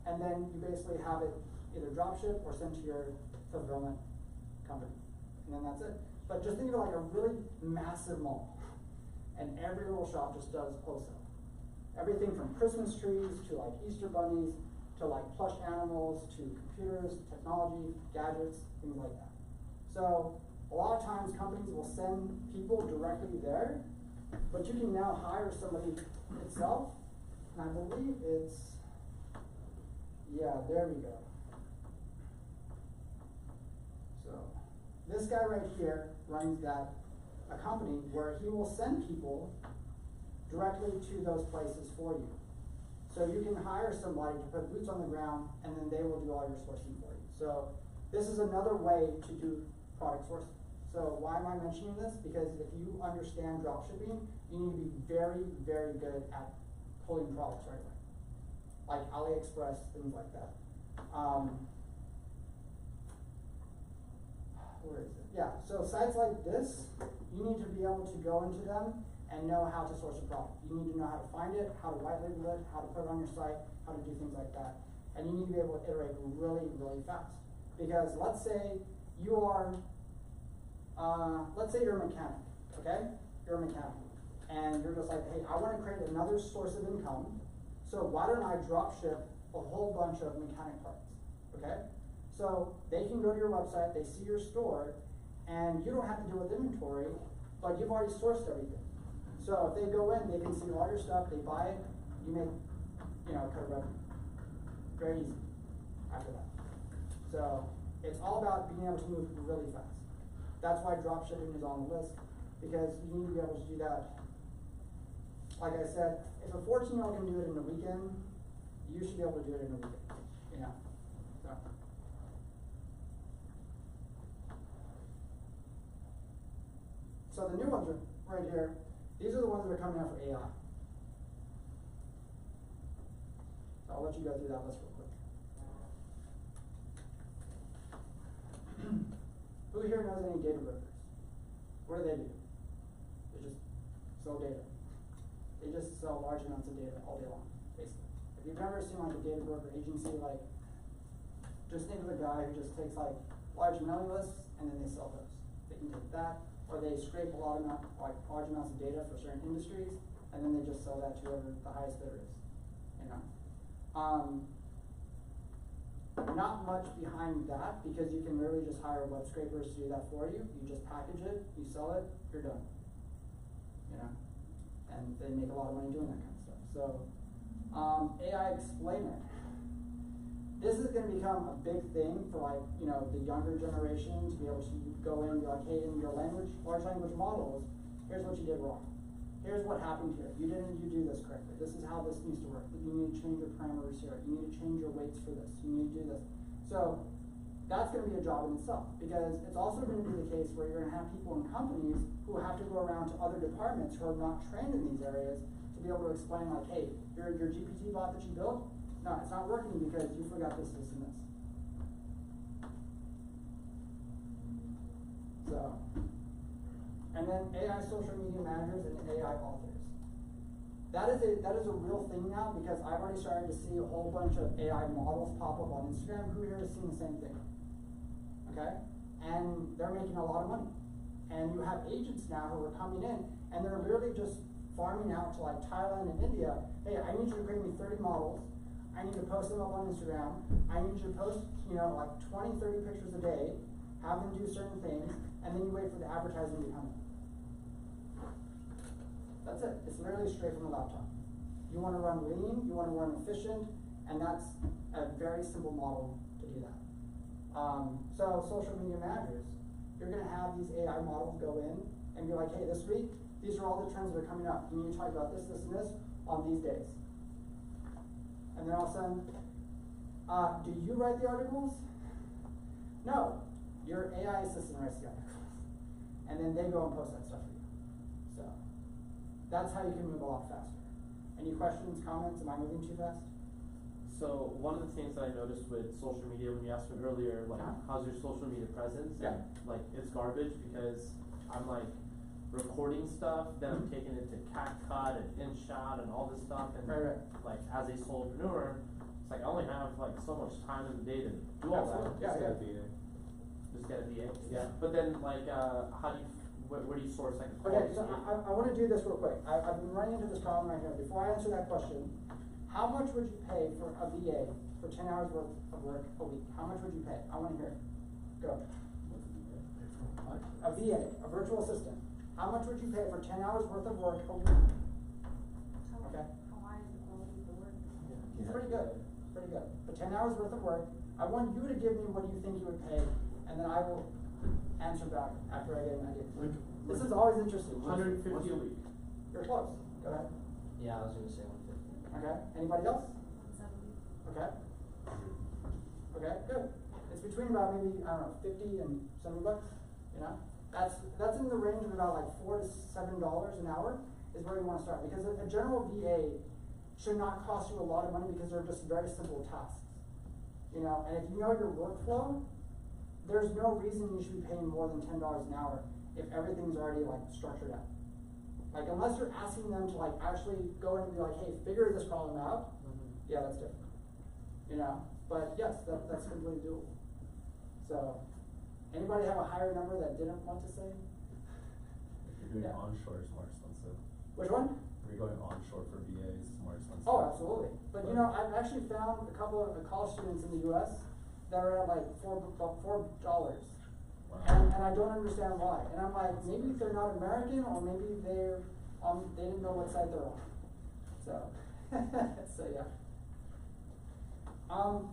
and then you basically have it either drop ship or sent to your fulfillment company, and then that's it. But just think of it like a really massive mall, and every little shop just does wholesale. Everything from Christmas trees to like Easter bunnies to like plush animals to computers, technology, gadgets, things like that. So a lot of times companies will send people directly there, but you can now hire somebody itself, and I believe it's, yeah, there we go. So this guy right here runs a company where he will send people directly to those places for you. So you can hire somebody to put boots on the ground, and then they will do all your sourcing for you. So this is another way to do product sourcing. So why am I mentioning this? Because if you understand dropshipping, you need to be very, very good at pulling products right away. Like AliExpress, things like that. Where is it? Yeah, so sites like this, you need to be able to go into them and know how to source a product. You need to know how to find it, how to white label it, how to put it on your site, how to do things like that. And you need to be able to iterate really, really fast. Because let's say you are, let's say you're a mechanic, okay? You're a mechanic. And you're just like, hey, I want to create another source of income, so why don't I drop ship a whole bunch of mechanic parts, okay? So they can go to your website, they see your store, and you don't have to deal with inventory, but you've already sourced everything. So if they go in, they can see all your stuff, they buy it, you make, you know, cut revenue. Very easy after that. So it's all about being able to move really fast. That's why drop shipping is on the list, because you need to be able to do that. Like I said, if a 14-year-old can do it in a weekend, you should be able to do it in a weekend, you know? So the new ones are right here. These are the ones that are coming out for AI. So I'll let you go through that list real quick. Who here knows any data brokers? What do? They just sell data. They just sell large amounts of data all day long, basically. If you've never seen like a data broker agency, like, just think of a guy who just takes like large mailing lists and then they sell those. They can take that, or they scrape a lot of large amounts of data for certain industries, and then they just sell that to whoever the highest bidder is. You know, not much behind that, because you can literally just hire web scrapers to do that for you. You just package it, you sell it, you're done. You know. And they make a lot of money doing that kind of stuff. So, AI explainer. This is going to become a big thing for like, you know, the younger generation to be able to go in and be like, hey, in your large language models, here's what you did wrong. Here's what happened here. You didn't do this correctly. This is how this needs to work. You need to change your parameters here. You need to change your weights for this. You need to do this. So that's going to be a job in itself, because it's also going to be the case where you're going to have people in companies who have to go around to other departments who are not trained in these areas to be able to explain like, hey, your GPT bot that you built, no, it's not working because you forgot this, this, and this. So, and then AI social media managers and AI authors. That is a real thing now, because I've already started to see a whole bunch of AI models pop up on Instagram. Who here has seen the same thing? Okay? And they're making a lot of money. And you have agents now who are coming in, and they're literally just farming out to like Thailand and India, hey, I need you to bring me 30 models, I need to post them up on Instagram, I need you to post, you know, like 20, 30 pictures a day, have them do certain things, and then you wait for the advertising to come in. That's it. It's literally straight from the laptop. You want to run lean, you want to run efficient, and that's a very simple model to do that. So social media managers, you're going to have these AI models go in and be like, hey, this week, these are all the trends that are coming up. You need to talk about this, this, and this on these days. And then all of a sudden, do you write the articles? No. Your AI assistant writes the articles. And then they go and post that stuff for you. So that's how you can move a lot faster. Any questions, comments? Am I moving too fast? So one of the things that I noticed with social media, when you asked me earlier, like, how's your social media presence? Yeah. Like, it's garbage because I'm like recording stuff, then I'm taking it to CapCut and InShot and all this stuff, and Right. like as a solopreneur, it's like I only have like so much time in the day to do all that. Absolutely. Yeah. Just get a VA. Yeah. But then like, how do you, where do you source like a Okay, quality? so I want to do this real quick. I've been running into this problem right here. Before I answer that question, how much would you pay for a VA for 10 hours worth of work a week? How much would you pay? I want to hear it. Go. A VA, a virtual assistant. How much would you pay for 10 hours worth of work a week? Okay. How high is the quality of the work? It's pretty good. Pretty good. For 10 hours worth of work, I want you to give me what you think you would pay, and then I will answer back after I get an idea. This is always interesting. 150 a week. You're close. Go ahead. Yeah, I was gonna say 150. Okay. Anybody else? 170. Okay. Okay, good. It's between about maybe, I don't know, 50 and 70 bucks, you know? That's in the range of about like $4 to $7 an hour is where you want to start. Because a general VA should not cost you a lot of money because they're just very simple tasks. You know, and if you know your workflow, there's no reason you should be paying more than $10 an hour if everything's already like structured out. Like unless you're asking them to like actually go in and be like, hey, figure this problem out, yeah, that's different. You know? But yes, that's completely doable. So anybody have a higher number that didn't want to say? If you're doing onshore, it's more expensive. Which one? If you're going onshore for VAs, it's more expensive. Oh, absolutely. But you know, I've actually found a couple of college students in the US that are at like $4. Wow. And I don't understand why. And I'm like, maybe they're not American, or maybe they're they didn't know what side they're on. So so yeah.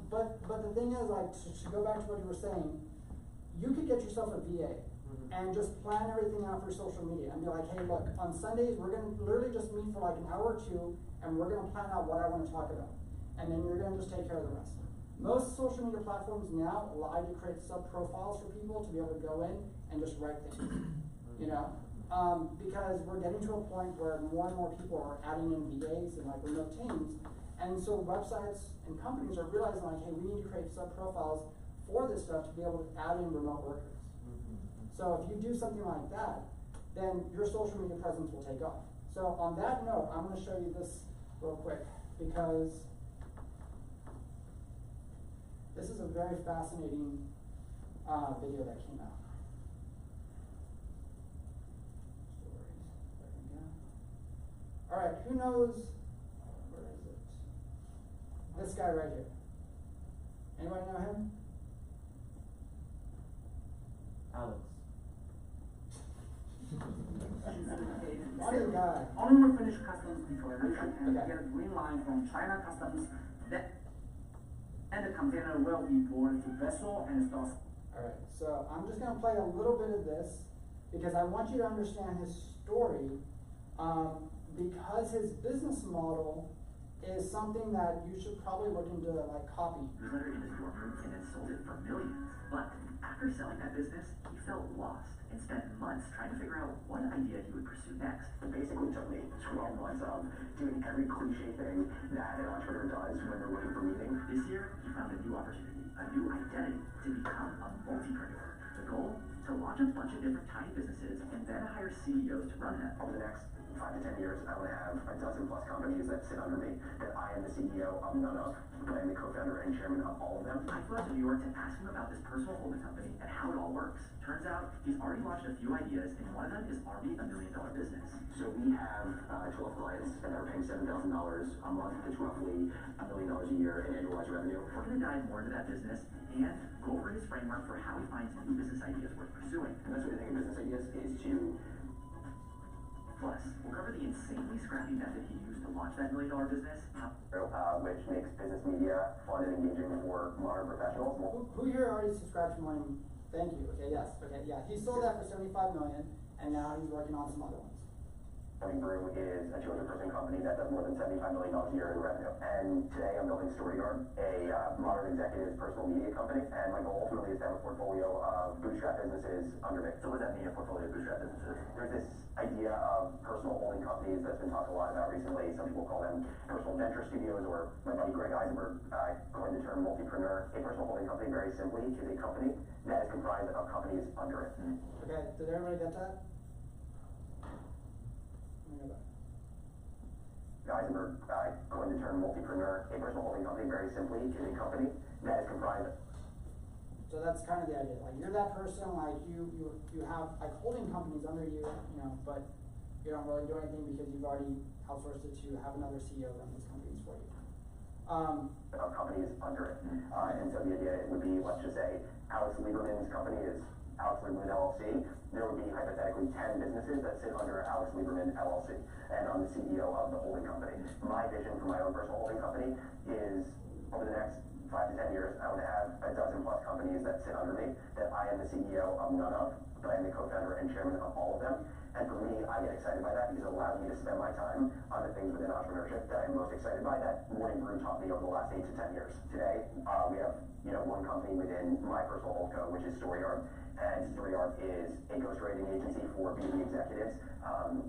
But the thing is, like, to go back to what you were saying, you could get yourself a VA and just plan everything out for social media and be like, hey, look, on Sundays we're gonna literally just meet for like an hour or two, and we're gonna plan out what I want to talk about, and then you're gonna just take care of the rest. Most social media platforms now allow you to create sub-profiles for people to be able to go in and just write things, you know? Because we're getting to a point where more and more people are adding in VAs and like remote teams, and so websites and companies are realizing like, hey, we need to create sub-profiles for this stuff to be able to add in remote workers. So if you do something like that, then your social media presence will take off. So on that note, I'm going to show you this real quick because this is a very fascinating video that came out. All right, who knows, where is it? This guy right here. Anybody know him? Alex. Funny guy. Only will finish customs declaration and Okay. get a green line from China customs, and the container will be boarded to vessel and start. Alright, so I'm just gonna play a little bit of this because I want you to understand his story, because his business model is something that you should probably look into like copy. He let her in his dorm room and then sold it for millions. But after selling that business, he felt lost and spent months trying to figure out what idea he would pursue next. It basically took me 12 months of doing every cliche thing that an entrepreneur does when they're looking for meaning. This year, he found a new opportunity, a new identity to become a multipreneur. The goal? To to launch a bunch of different tiny businesses and then hire CEOs to run them. Over the next 5 to 10 years, I want to have a dozen plus companies that sit under me, that I am the CEO of none of, but I am the co-founder and chairman of all of them. I flew out to New York to ask him about this personal holding company and how it all works. Turns out he's already launched a few ideas, and one of them is already $1 million business. So we have 12 clients that are paying $7,000 a month. It's roughly $1 million a year in annualized revenue. We're going to dive more into that business and go over his framework for how he finds new business ideas worth pursuing. And that's what the thing of business ideas is to. Plus, we'll cover the insanely scrappy method he used to launch that $1 million business. Which makes business media fun and engaging for modern professionals. Who here already subscribed to Morning? Thank you. Okay, yes. Okay, yeah. He sold that for $75 million, and now he's working on some other ones. Morning Brew is a 200-person company that does more than $75 million a year in revenue. And today I'm building StoryYard, a modern executive personal media company. And my goal ultimately is to have a portfolio of bootstrap businesses under me. So what does that mean, a portfolio of bootstrap businesses? There's this idea of personal holding companies that's been talked a lot about recently. Some people call them personal venture studios, or my buddy Greg Eisenberg coined the term multipreneur. A personal holding company, very simply, is a company that is comprised of companies under it. Okay, did everybody get that? Eisenberg coined the term multipreneur. A personal holding company, very simply, is a company that is comprised of. So that's kind of the idea. Like, you're that person, like you have like holding companies under you, you know, but you don't really do anything because you've already outsourced it to have another CEO run these companies for you. Of companies under it. And so the idea would be, let's just say, Alex Lieberman's company is Alex Lieberman LLC. There would be hypothetically 10 businesses that sit under Alex Lieberman LLC, and I'm the CEO of the holding company. My vision for my own personal holding company is, over the next 5 to 10 years, I want to have a dozen plus companies that sit under me, that I am the CEO of none of, but I am the co-founder and chairman of all of them. And for me, I get excited by that because it allows me to spend my time on the things within entrepreneurship that I'm most excited by, that Morning Brew taught me over the last 8 to 10 years. Today, we have one company within my personal holdco, which is StoryYard. And StoryYard is a ghostwriting agency for B2B executives.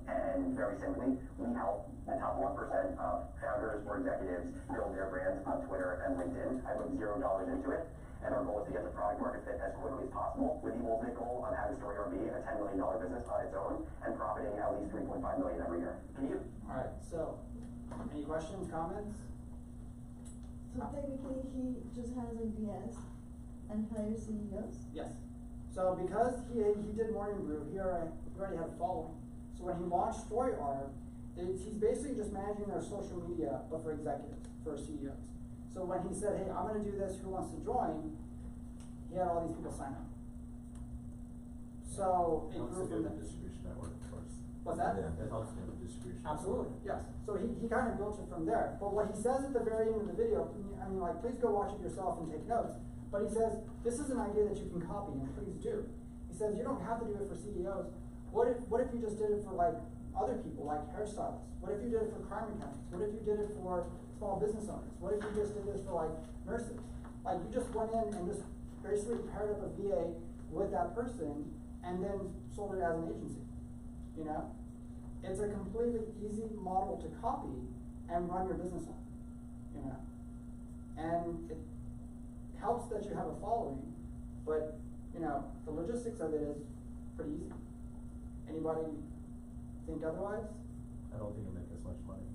And very simply, we help the top 1% of founders or executives build their brands on Twitter and LinkedIn. I put $0 into it. And our goal is to get the product market fit as quickly as possible, with the ultimate goal of having StoryYard be a $10 million business on its own and profiting at least $3.5 million every year. Can you? All right. So, any questions, comments? So technically, he just has ideas and hires CEOs? Yes. So because he did Morning Brew, he already had a following. So when he launched StoryYard, he's basically just managing their social media, but for executives, for CEOs. So when he said, hey, I'm going to do this, who wants to join? He had all these people sign up. So it grew from the distribution network, of course. What's that? Yeah, it helps with the distribution. Absolutely, yes. So he kind of built it from there. But what he says at the very end of the video, I mean, like, please go watch it yourself and take notes. But he says, this is an idea that you can copy, and please do. He says, you don't have to do it for CEOs. What if you just did it for, like, other people, like hairstylists? What if you did it for crime mechanics? What if you did it for small business owners? What if you just did this for, like, nurses? Like, you just went in and just basically paired up a VA with that person and then sold it as an agency, you know? It's a completely easy model to copy and run your business on, you know? And it helps that you have a following, but, you know, the logistics of it is pretty easy. Anybody think otherwise? I don't think you make as much money.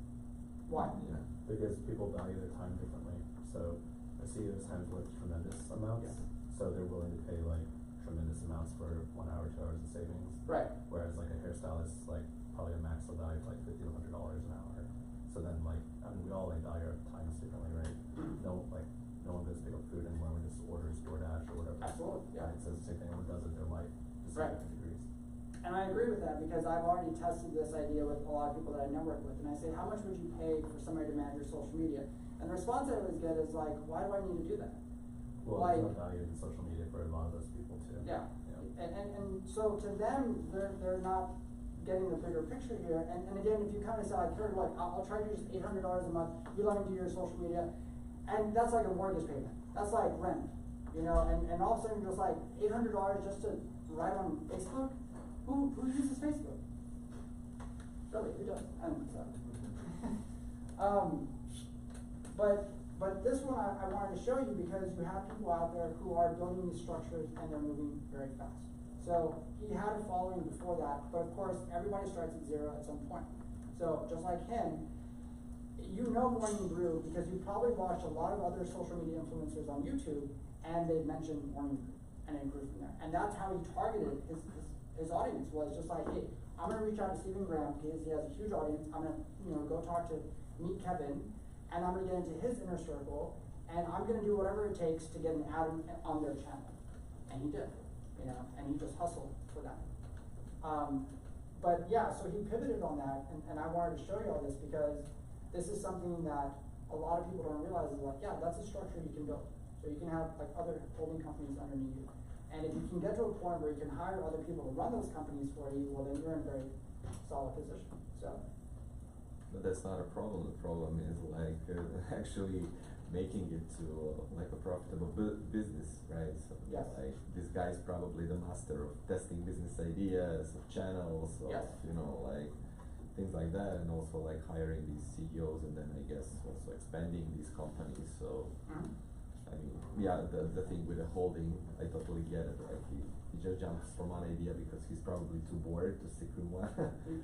Why? Yeah, because people value their time differently. So a CEO's time is worth tremendous amounts. Yes. So they're willing to pay like tremendous amounts for 1 hour, 2 hours of savings. Right. Whereas like a hairstylist, like probably a max will value like $50 to $100 an hour. So then like, I mean, we all like value our times differently, right? No one goes pick up food and one just orders DoorDash or whatever. Absolutely, yeah. Right? So it's the same thing, everyone does it their life, just Right. different degrees. And I agree with that because I've already tested this idea with a lot of people that I network with. And I say, how much would you pay for somebody to manage your social media? And the response I always get is like, why do I need to do that? Well, like, there's no value in social media for a lot of those people too. Yeah. And so to them, they're not getting the bigger picture here. And again, if you kind of say like, here, like, I'll charge you just $800 a month, you let me do your social media, and that's like a mortgage payment. That's like rent, you know, and all of a sudden you're just like, $800 just to write on Facebook? Who uses Facebook? Really, who does? I don't know. But this one I wanted to show you because you have people out there who are building these structures and they're moving very fast. So he had a following before that, but of course, everybody starts at zero at some point. So just like him, you know Morning Brew because you probably watched a lot of other social media influencers on YouTube, and they mentioned Morning Brew, and it grew from there. And that's how he targeted his audience, was just like, hey, I'm gonna reach out to Stephen Graham because he has a huge audience. I'm gonna go talk to Meet Kevin, and I'm gonna get into his inner circle, and I'm gonna do whatever it takes to get an ad on their channel. And he did, and he just hustled for that. But yeah, so he pivoted on that, and I wanted to show you all this because this is something that a lot of people don't realize is like, yeah, that's a structure you can build. So you can have like other holding companies underneath you. And if you can get to a point where you can hire other people to run those companies for you, well then you're in a very solid position, so. But that's not a problem. The problem is like actually making it to like a profitable business, right? So yes. Like this guy's probably the master of testing business ideas, of channels, of yes. Like things like that, and also like hiring these CEOs, and then I guess also expanding these companies. So I mean, yeah, the thing with the holding, I totally get it. Like he just jumps from one idea because he's probably too bored to stick with one.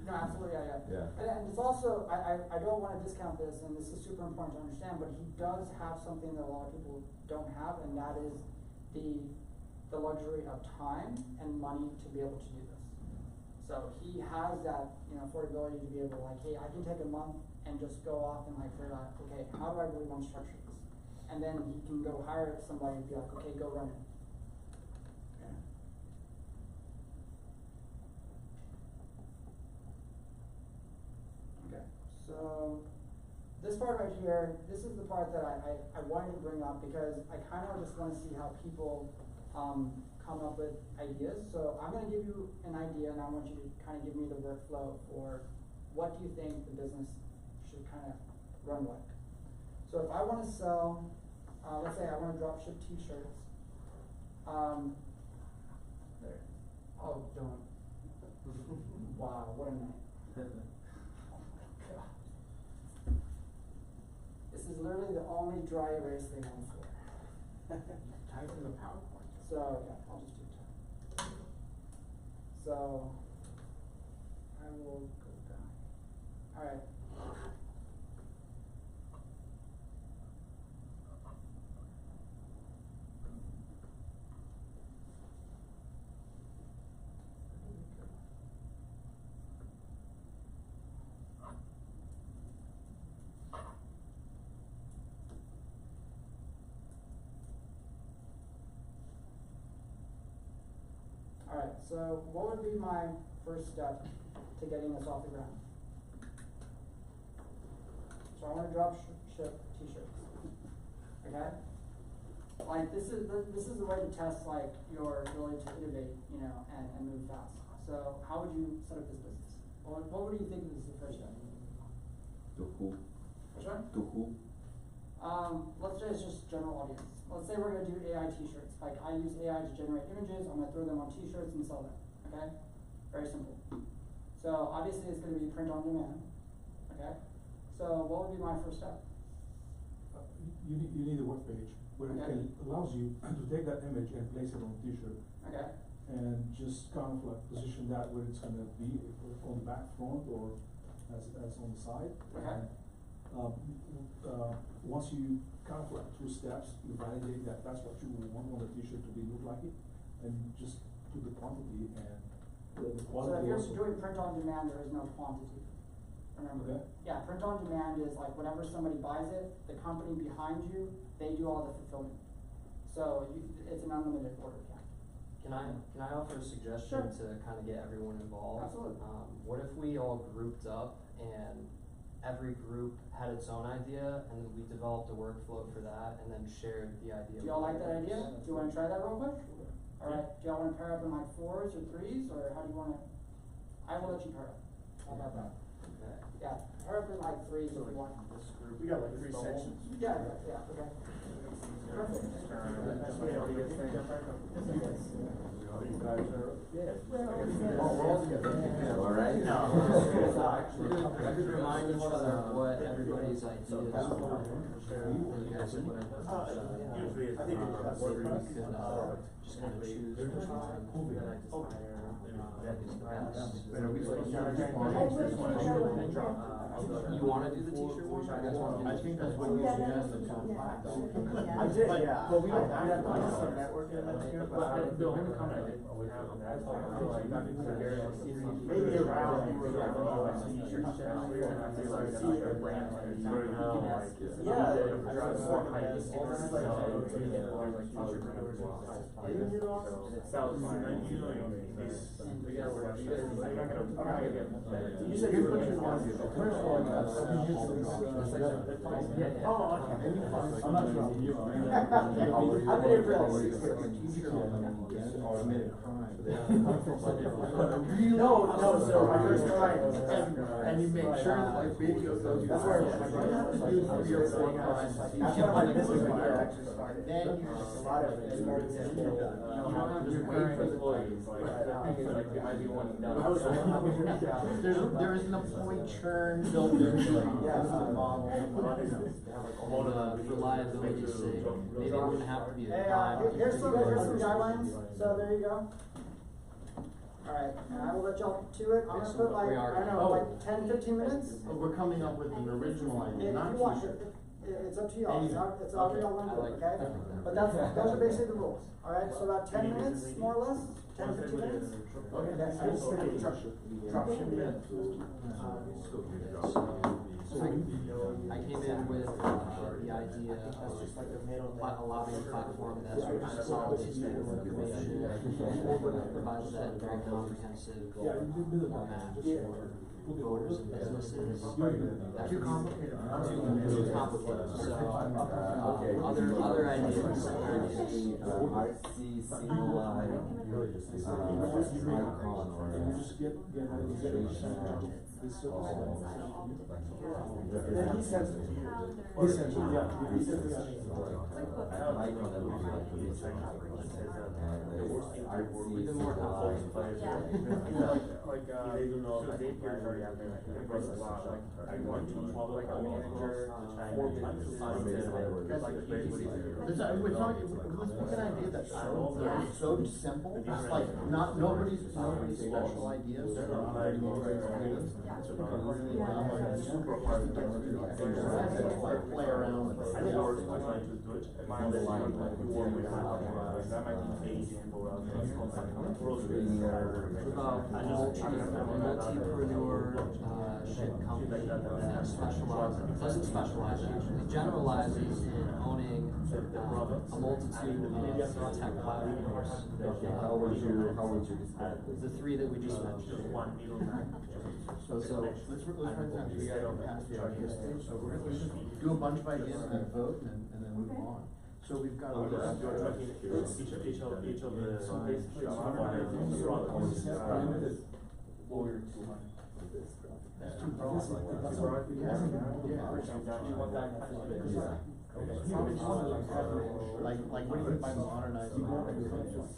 No, absolutely, yeah. Yeah. And it's also, I don't want to discount this, and this is super important to understand, but he does have something that a lot of people don't have, and that is the luxury of time and money to be able to do this. So he has that, affordability to be able to like, hey, I can take a month and just go off and like figure out, okay, how do I really want to structure this? And then he can go hire somebody and be like, okay, go run it. Okay, so this part right here, this is the part that I wanted to bring up because I kind of just want to see how people come up with ideas. So I'm going to give you an idea, and I want you to kind of give me the workflow for what do you think the business should kind of run like. So if I want to sell, let's say I want to drop ship t-shirts. There. Oh, don't. Wow, what a night. This is literally the only dry erase thing on the floor. Type in the PowerPoint. So, yeah, I'll just do it. So, I will go down. Alright. Alright, so what would be my first step to getting this off the ground? So I want to drop ship t-shirts. Okay? Like this is the way to test like your ability to innovate, and move fast. So how would you set up this business? What would you think is the first step? To who? Which one? To who? Let's say it's just general audience. Let's say we're gonna do AI t-shirts. Like I use AI to generate images, I'm gonna throw them on t-shirts and sell them. Okay? Very simple. So obviously it's gonna be print on demand. Okay? So what would be my first step? You need a web page where it allows you to take that image and place it on a t-shirt. Okay. And just kind of like position that where it's gonna be on the back, front, or as on the side. Okay. And, once you kind of like through steps, you validate that that's what you want on the t-shirt to be look like it, and just put the quantity and the quality. So if you're also. doing print on demand, there is no quantity. Remember? Okay. Yeah, print on demand is like whenever somebody buys it, the company behind you, they do all the fulfillment. So it's an unlimited order count. Can I offer a suggestion Sure. to kind of get everyone involved? Absolutely. What if we all grouped up and every group had its own idea, and then we developed a workflow for that, and then shared the idea. Do y'all like that idea? Yeah. Do you want to try that real quick? Alright, do y'all want to pair up in like 4s or 3s, or how do you want to? I will let you pair up. How about that? Okay. Yeah, hurry up in like three, if you want. We got like 3 sections. Yeah, okay. Perfect. All right. We could remind each other of what everybody's ideas are. That you guys would have. Usually it's, Maybe we could, just kind of choose which one that I desire, that is the best. You wanna do the t-shirt one, or you guys wanna do the I think that's t-shirt what one? you suggested. Yeah. I did, yeah. But we don't have some networking events here, But but the only comment I did have on that, so I feel like maybe around you were like, oh, I see your channel here, and I feel like, see your brand. Yeah. You said you put your one. First one, Oh, okay. I'm not sure. I've been here for like 6 years. No, so my first client, and you make sure that my video goes. That's where my video that's where my business video actually started. Then you just a lot of it. You don't have your current employees, like, the thing is, like, it might be one and done. There isn't a point churn built into the model. For liability's sake, maybe it wouldn't have to be a Hey, crime. here's some guidelines, so there you go. Alright, and I will let y'all to it, I'm gonna put like, I don't know, like 10-15 minutes. We're coming up with an original If idea, you not want, t-shirt. it's up to y'all, it's all y'all want to do, okay? But those are basically the rules, alright, so about 10 minutes, more or less, 10-15 minutes? Okay, that's So I came in with the idea of allowing a platform that consolidates information, provides that very comprehensive format for voters and businesses. Too complicated. Too complicated. So other ideas. Icon or just get registration. Then he sends it to you. He sends it, yeah. He sends it to you. Even more complicated. I want to like a manager for businesses What's an idea that's so simple, it's like nobody's special ideas. Play around. Multi-entrepreneurship company that specializes, doesn't specialize actually, generalizes in owning a multitude of tech platforms. How would you describe this? The three that we just mentioned. So let's write down, we gotta pass the idea stage, so we're gonna just do a bunch of ideas and then vote and then move on. So we've got a list. each of the. So basically, That's too broad. Like what do you mean by modernized?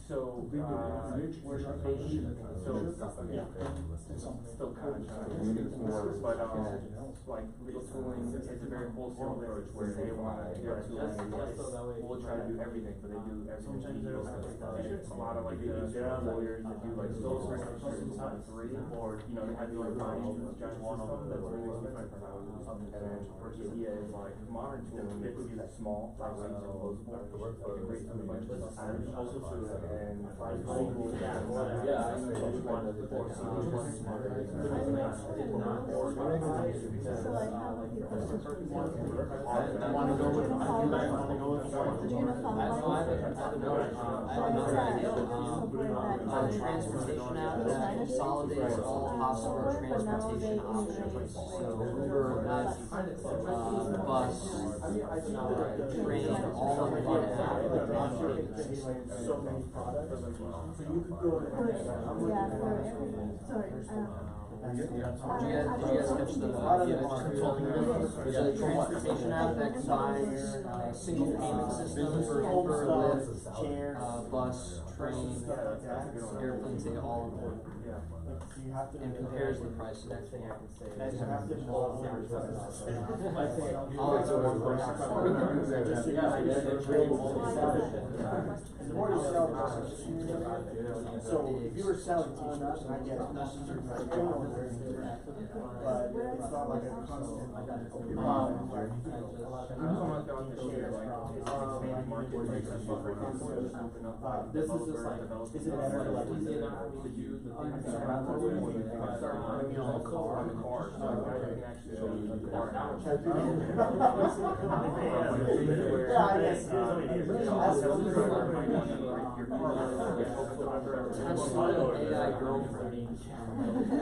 So, still kind of trying but, like, legal tooling is a very wholesale language where they want to do tooling, we'll try to do everything, but they do everything. A lot of like, there are lawyers that do like those restrictions on 3, or, you know, they have the other giant system that's really expensive. And then the idea is like modern tooling, it could be that small, like disposable, it can break through a bunch of systems, also to and global Transportation app that consolidates all possible transportation options. So Uber, Lyft, bus, train, all on one app. So many products. So you could go to. Yeah, sorry. Did you guys catch the, there's a transportation app that combines, single payment system for Uber, Lyft, bus, train, airplane ticket, all in one. So you have to. And compares the price. Next thing I can say And is. you have to involve them. Oh, it's a one-person. The more you sell, so if you were selling t-shirts, and I get it, but it's not like a constant. This is just like, is it better to like easy enough to use the thing that's around the room? On the car, so I can actually show you the car now. AI girlfriend.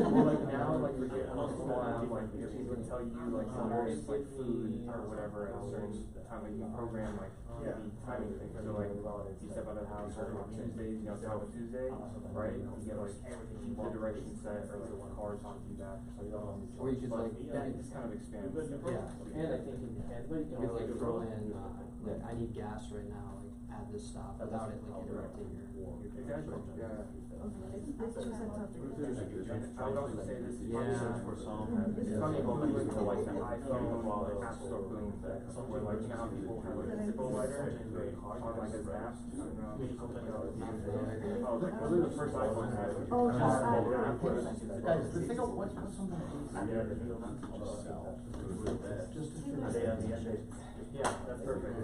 Well, like now, like we get like people would tell you like various like food or whatever at a certain time, like you can program like maybe timing things. So like you step out of the house or on Tuesdays, you know, Taco Tuesday, right? You get like the direction set or like what cars to do that. Or you could like, yeah, it just kind of expands. yeah, And I think you you could like throw in, like, I need gas right now, like, add this stop without it like interrupting your. Exactly, yeah. I would also say this is Yeah. for some. It's funny about like into like the iPhone while like app store boom, where like you know how people have like a Zippo lighter on like a app. Oh, like really the first iPhone had it. Guys, the thing of what's something. Yeah, that's perfect.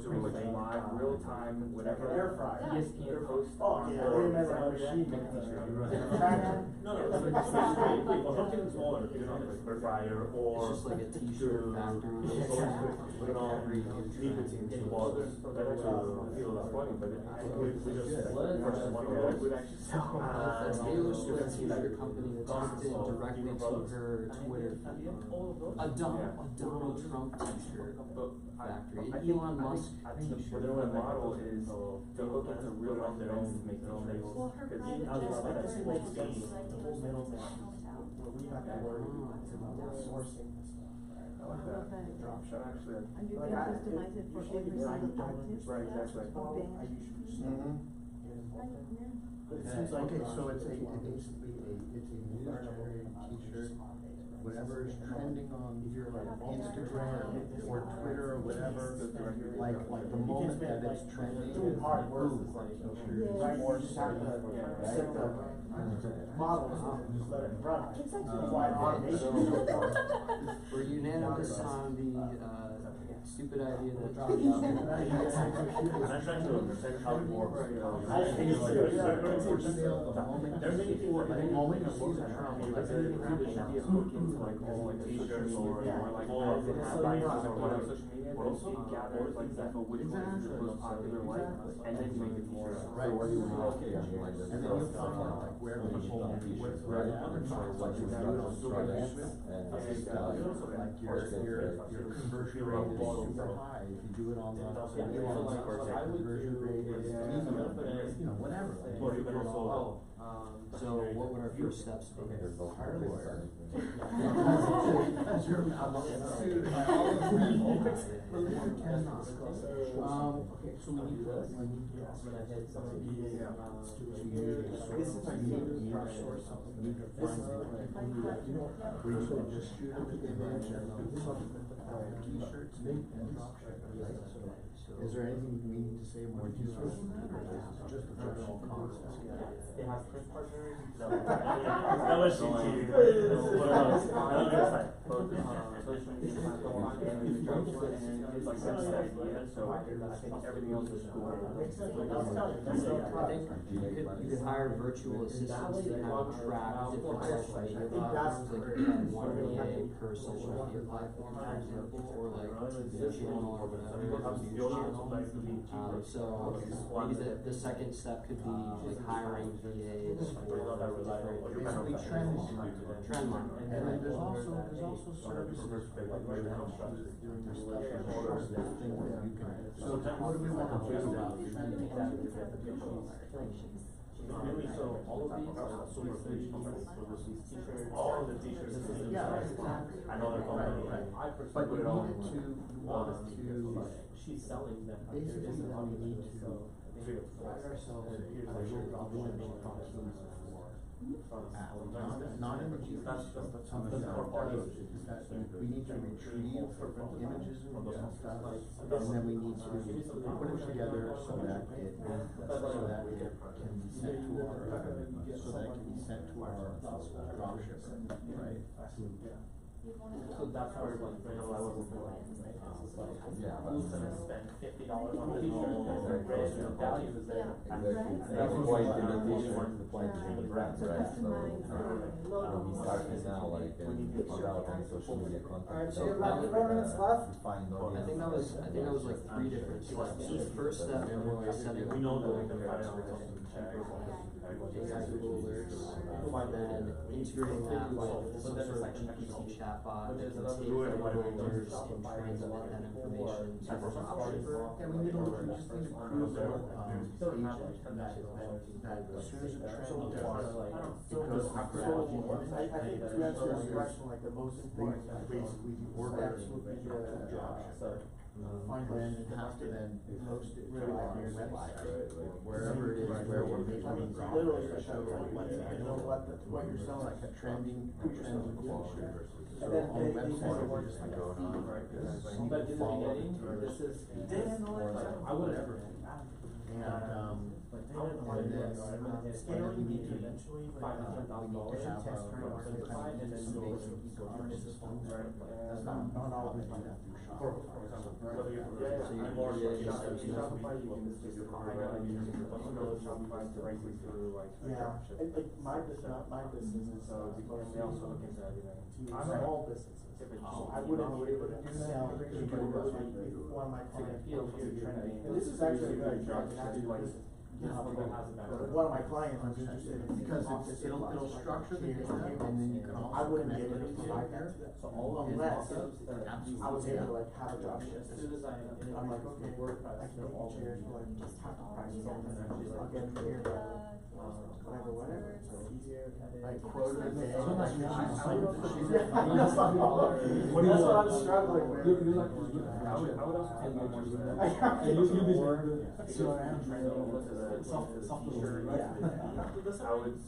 Doing like live, real time, whatever. Air fryer. ESPN post. Oh, yeah, I remember a machine. Something smaller, you know, like air fryer or. It's just like a t-shirt factory. Funny, but would actually sell. A Taylor Swift t-shirt company that tapped in directly to her Twitter feed. A Donald Trump t-shirt factory. An Elon Musk I think t-shirt. the model is to hook into real life events to make their own labels. Well, her private jet workers like stays like in her hometown. We have to worry about sourcing this stuff. I like that. Drop shot actually. And you can customize it for every single artist. Right, exactly. But it seems like. Okay, so it's basically it's a news generated t-shirt, whatever is trending on Instagram or Twitter or whatever, like the moment that it's trending, Doing hard work is like, right, or just have to set the models and just let it run. It's That's actually. why automation is so important. We're unanimous on the, stupid idea that. I'm trying to understand how it works. I think it's good. There's many people that moment you see the I mean, like the idea hook into like all like t-shirts or like ads and advertisements or whatever social media, but also gathers like info which one is the most popular like, and then you make the t-shirt. Right. And then you find like where people where the advertisers like you do it on social media, like your conversion rate is super high. If you do it on the conversion rate is you know, whatever. So what would our first steps be? Okay, so we need to hit some of these. This is like you need to find where you can just shoot an image and t-shirts and drop ship. Is there anything we need to say more details on that, or is it just a general concept? It has print partners. That was cheeky. What else? Social media platform and the job one, and it's like that's the idea, so I think everything else is cool. I think you could hire virtual assistants to kind of track different social media platforms, like you have one VA per social media platform, for example, or like the channel or whatever, news channel. So maybe the second step could be like hiring VAs for Basically trend marketing. trend marketing. And then there's also services orders for like regular construction. There's orders, there's things that you can. So what do we want to do about Really, so all of these are super free, so there's these t-shirts. All of the t-shirts. Yeah, exactly. I know they're called, Right. I personally But put you it all in needed one. to, you wanted to. She's selling them, like, there Basically, isn't then we need obviously, to so I think it's pride ourselves in here's our the shirt, real I'll do it options for non-images, That's just the something that's that for parties. we need to retrieve images and stuff, and then we need to put it together so that it can be sent to our, dropshipper, right? So that's where, like, for example, I wasn't born, right? Yeah. Who's gonna spend $50 on a t-shirt, because their brand, their value is there. That's the point in the t-shirt, the point in the brand, right? So, we started now, like, put out on social media content. Alright, so you have about 4 minutes left. Find I think that was like 3 different steps. The first step was setting up Google alerts, and then integrating that with some sort of GPT chatbot that can take the Google alerts and transmit that information to the dropshipper. Yeah, we need to look, we just need to prove that, that as soon as a trend does, because I think to answer your question, like the most important, basically the orders would be dropshipper. When it has to then post it to our website, or wherever it is, where we're making literally to show what you're selling, like a trending t-shirt. So And then on the they website, kind of we're just like a feed, right? But in the beginning, this is, I would ever. And then we need to eventually $500,000 have test some run certified, and then basic go e-commerce systems. That's not all we do that through Shopify. whether you're, So you more create Shopify, you can just use Shopify directly through like. Yeah, and like my business is, And they also look into everything. small businesses. I wouldn't be able to do that, one of my clients. And this is actually a good job, one of my clients was interested in. Because it'll structure the data, and then you can I also wouldn't be connect able it to to provide here. that. So all of it, Unless absolutely. I was able to like have a job ship. As soon as I. I'm like, okay, I can make the chairs for like just half the price, so I'll get them here, whatever, so easier. Like quote of the day. What do you That's what I'm struggling with. I would also take more And you be like I would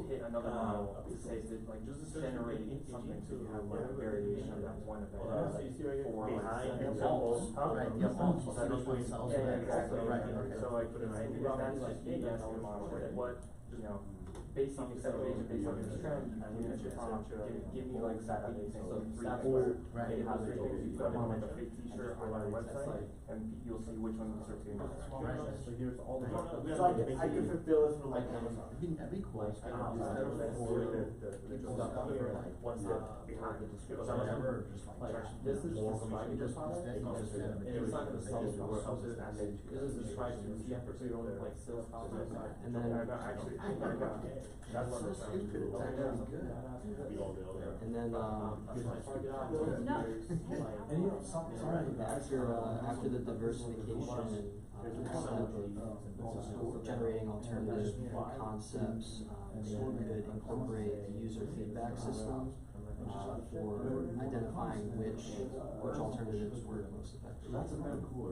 hit another model to say that, like, just generate something so you have like a variation of that one event. For Behind like, the walls. Right, yep, so that's what sells Yeah, that. exactly. Right, okay. So like, if that's just me asking the model, like, what, you know, basic acceleration based on this trend, give me like that amazing, so That's three where right. it has 3 things, you put them on like a fake t-shirt on our website, and you'll see which one starts getting more. So here's all the. So I can fulfill it through like Amazon. That'd be cool. What's Whatever, just like. this is more describing the just product, instead, you just kind of- and it's not gonna sell it yourself, this is describing the CF, so you don't like sales process. And then, Actually, That's so stupid, it's actually good. and then, after the diversification of generating alternative concepts, they could incorporate the user feedback system for identifying which alternatives work most effectively. That's kind of cool.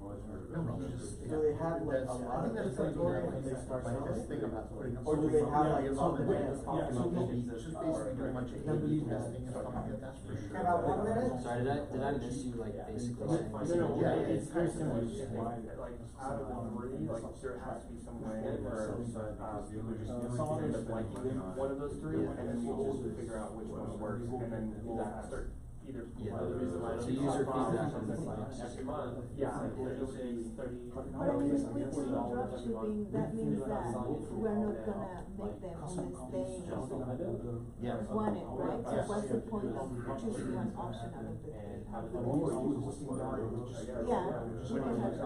Do they have like a lot of inventory when they start Like this selling? thing about putting up. Or do they have like all the something that's data? possible? It's just basically doing a bunch of A/B testing and stuff like that, that's for sure. About 1 minute? Sorry, did I miss you, like, basically saying? Yeah, it's very similar. Like, out of the 3, like, there has to be some way where, someone ends up liking one of those 3, and then we'll just figure out which one works, and then we'll start either. Yeah. The reason why I don't So use user our feedback process is is like- like every month, Yeah. like, it'll say 30. But I mean, if we do dropshipping, that means that we're not gonna make them stay Yeah. wanted, right? So what's the point of choosing one option out of the three? Yeah. Oh, we oh, can have- that's Yeah.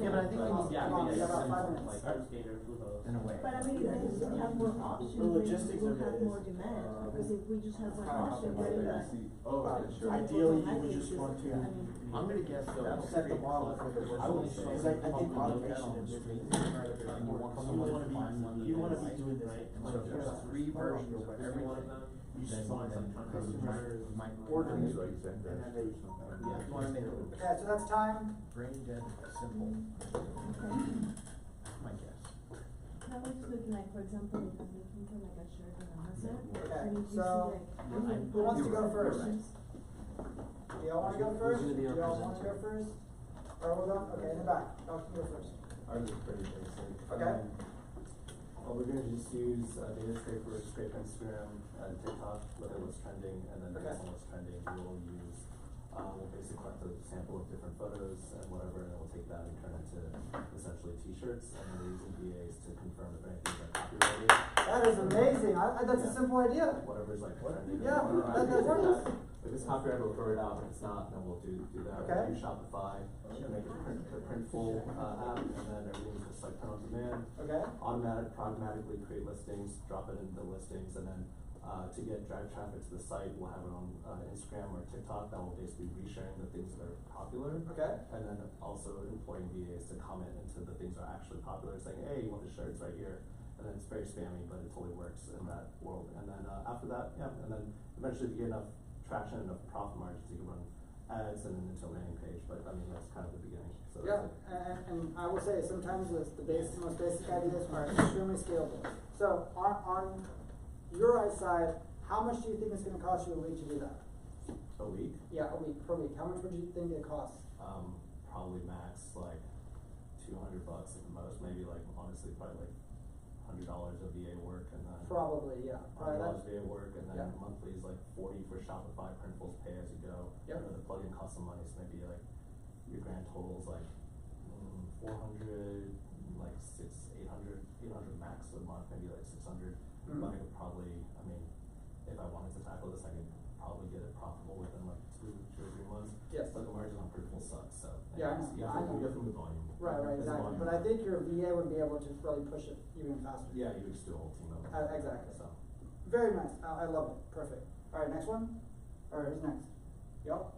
Yeah, but I think we need Yeah, to I mean, do it's that like, skater through the. in a way. But I mean, if they have more options, The logistics we'll of it have is, more demand, because if we just have one kinda option, how then they that. Ideally, you would just want to, I'm gonna guess that'll set the model for the business, because I think automation is really important. You wanna be doing this, like, there's 3 versions of everything. You just want customers ordering, and then they, you wanna make it. Okay, so that's time. Brain dead, simple, Okay. my guess. How are you looking like, for example, if I'm looking for like a shirt on Amazon, Okay, and if you see so, like. who wants to go first? Do y'all wanna go first? Who's gonna be Do our y'all wanna presenter? go first? Or we'll go, okay, in the back, y'all can go first. Ours is pretty basic. Okay. Well, we're gonna just use data scrapers, scrape Instagram and TikTok, look at what's trending, and then based on what's trending, we'll use, we'll basically collect a sample of different photos and whatever, and then we'll take that and turn it to essentially t-shirts, and then we're using VAs to confirm if anything's like copyrighted. That is amazing, that's a Yeah. simple idea. Whatever's like trending. Yeah, or that works. If it's copyrighted, we'll throw it out. If it's not, then we'll do that. Okay. Use Shopify to make a printful app, and then everything's just like print on demand. Okay. Automatically create listings, drop it into the listings, and then to get drive traffic to the site, we'll have it on Instagram or TikTok. That will basically be resharing the things that are popular. Okay. And then also employing VAs to comment into the things that are actually popular, saying, hey, you want the shirts right here. And then it's very spammy, but it totally works in that world. And then after that, yeah, and then eventually if you get enough traction, enough profit margins, you can run ads and then into a landing page. But I mean, that's kind of the beginning. So Yeah, and I will say, sometimes the most basic ideas are extremely scalable. So on your side, how much do you think it's gonna cost you a week to do that? a week, Yeah, per week. How much would you think it costs? probably max like $200 at the most, maybe like honestly probably like $100 of VA work, and then Probably, yeah. $100 VA work, and then Yeah. monthly is like 40 for Shopify printfuls, pay as you go. Yep. And the plugin costs some money, so maybe like your grand total is like 400, like 800 max a month, maybe like 600. Mhm. But I could probably, I mean, if I wanted to tackle this, I could probably get it profitable within like 2 or 3 months. Yes. But the margin on printfuls sucks, so. Yeah, I know. You I have to, know. you have to move volume. Right, There's exactly. volume. But I think your VA would be able to really push it even faster. Yeah, you would just do a whole team of Exactly. So. Very nice. I love it. Perfect. All right, next one. Or who's next? Y'all?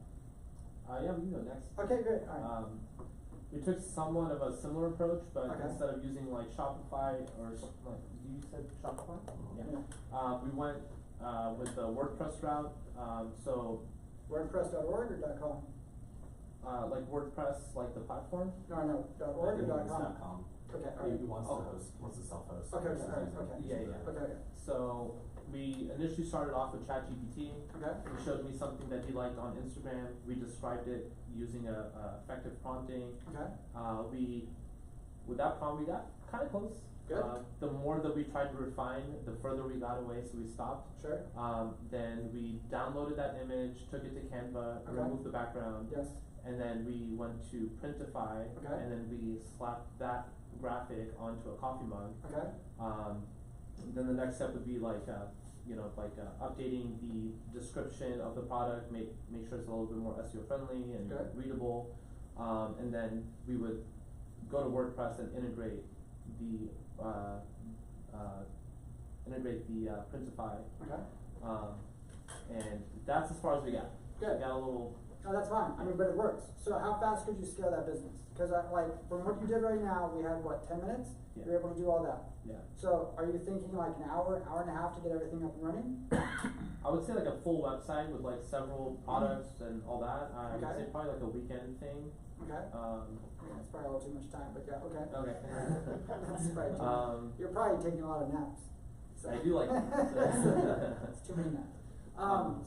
Yeah, we can go next. Okay, great. All right. We took somewhat of a similar approach, but Okay. instead of using like Shopify or something like, you said Shopify? Yeah. We went, with the WordPress route, so, WordPress.org or .com? like WordPress, like the platform. No, .org or .com? .com. Okay, all right. He wants Oh. to host, wants to self-host. Okay, versus all right, using- okay. using Yeah. the- Okay. So we initially started off with ChatGPT. Okay. He showed me something that he liked on Instagram. We described it using a effective prompting. Okay. With that prompt, we got kind of close. Good. The more that we tried to refine, the further we got away, so we stopped. Sure. Then we downloaded that image, took it to Canva, Okay. removed the background. Yes. And then we went to Printify, Okay. and then we slapped that graphic onto a coffee mug. Okay. Then the next step would be like, updating the description of the product, make sure it's a little bit more SEO friendly and Good. readable. And then we would go to WordPress and integrate the Printify. Okay. And that's as far as we got. Good. We got a little. No, that's fine. I mean, but it works. So how fast could you scale that business? Because from what you did right now, we had 10 minutes? Yeah. You're able to do all that. Yeah. So are you thinking like an hour and a half to get everything up and running? I would say like a full website with like several products and all that. I would Okay. say probably like a weekend thing. Okay. That's probably a little too much time, but yeah, okay. Okay. That's probably too much. You're probably taking a lot of naps. So. I do like naps. It's too many naps.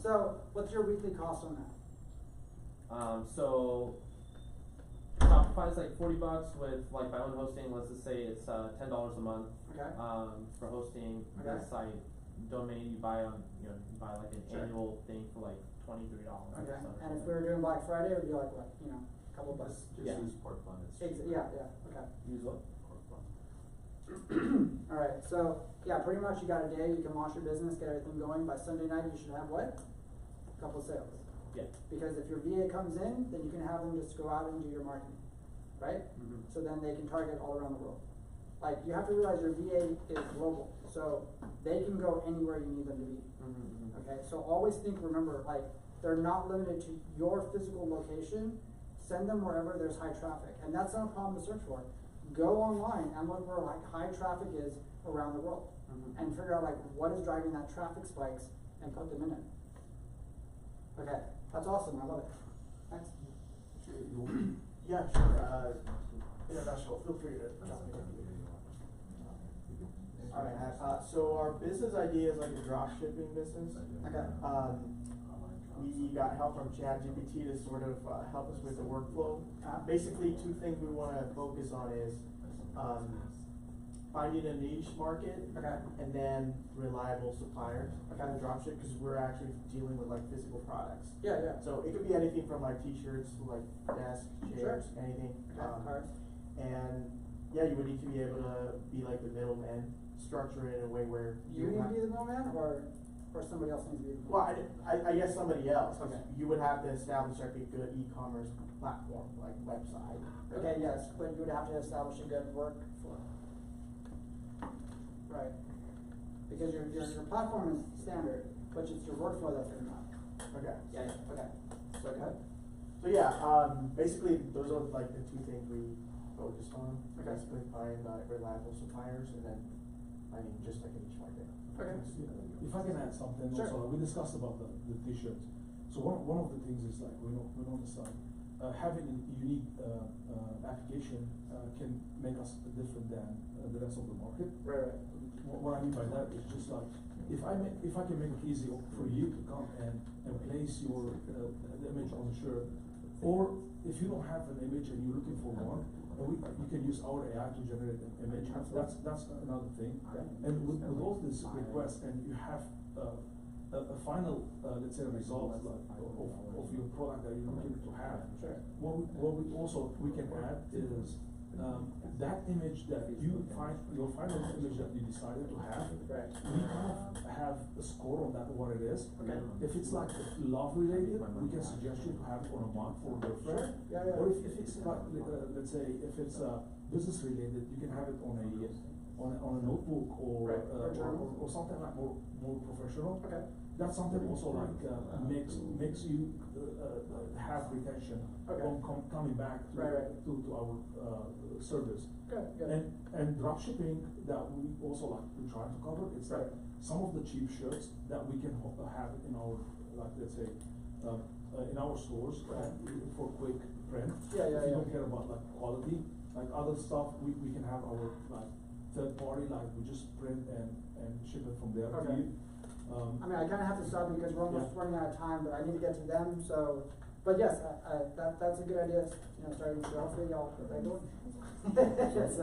So what's your weekly cost on that? So Shopify is like $40 with like my own hosting. Let's just say it's $10 a month. Okay. For hosting the Okay. site. Domain you buy like an Sure. annual thing for like $23. Okay. So And if we were doing Black Friday, it would be like what, a couple bucks. Just Yeah. use Pork Bun. Yeah, okay. use what? Pork Bun. Alright, so, yeah, pretty much you got a day, you can launch your business, get everything going. By Sunday night, you should have what? A couple sales. Yeah. Because if your VA comes in, then you can have them just go out and do your marketing, right? Mm-hmm. So then they can target all around the world. like, you have to realize your VA is global, so they can go anywhere you need them to be. Okay, so always remember, like, they're not limited to your physical location. Send them wherever there's high traffic, and that's not a problem to search for. Go online and look where like high traffic is around the world, and figure out like what is driving that traffic spikes and put them in it. Okay, that's awesome. I love it. Thanks. Yeah, sure. International, feel free to jump in. Alright, so our business idea is like a drop shipping business. Okay. We got help from ChatGPT to sort of help us with the workflow. Basically, two things we want to focus on is finding a niche market, and then reliable suppliers. Kind of drop ship, because we're actually dealing with like physical products. Yeah, yeah. So it could be anything from like t-shirts to like desks, chairs, anything. Cards. And yeah, you would need to be able to be like the middleman, structure it in a way where You need to be the middleman, or somebody else needs to be the well, middleman? I guess somebody else. Okay. You would have to establish like a good e-commerce platform, like website. Okay, yes, but you would have to establish a good workflow. Right. Because your platform is standard, but it's your workflow that's gonna matter. Okay. Yeah, yeah, okay. So go ahead. So yeah, basically those are like the two things we focused on. Okay. Basically find reliable suppliers, and then finding just like a niche market. Okay. If I can add something Sure. also, we discussed about the t-shirts. So one of the things is like we noticed having a unique application can make us different than the rest of the market. Right. What I mean by that is just like if I can make it easy for you to come and place your the image on the shirt, or if you don't have an image and you're looking for one, you can use our AI to generate an image. That's another thing. And with all this request, and you have a final, let's say, result of your product that you're looking to have. Sure. What we can add is that image that you find, your final image that you decided to have. Right. We kind of have a score on that, what it is. Okay. If it's like love related, we can suggest you to have it on a mug for your friend. Yeah, yeah. Or if it's like, let's say, if it's business related, you can have it on a notebook or Right. or something like more professional. Okay. That's something also like makes you have retention from coming back to our service. Good. And drop shipping that we also like we try to cover. It's like some of the cheap shirts that we can have in our, like, let's say in our stores for quick print. Yeah. If you don't care about like quality, like other stuff, we can have our like third party, like we just print and ship it from there to you. I mean, I kind of have to stop because we're almost running out of time, but I need to get to them. So, but yes, that's a good idea. Starting to hopefully y'all get that going. Yes,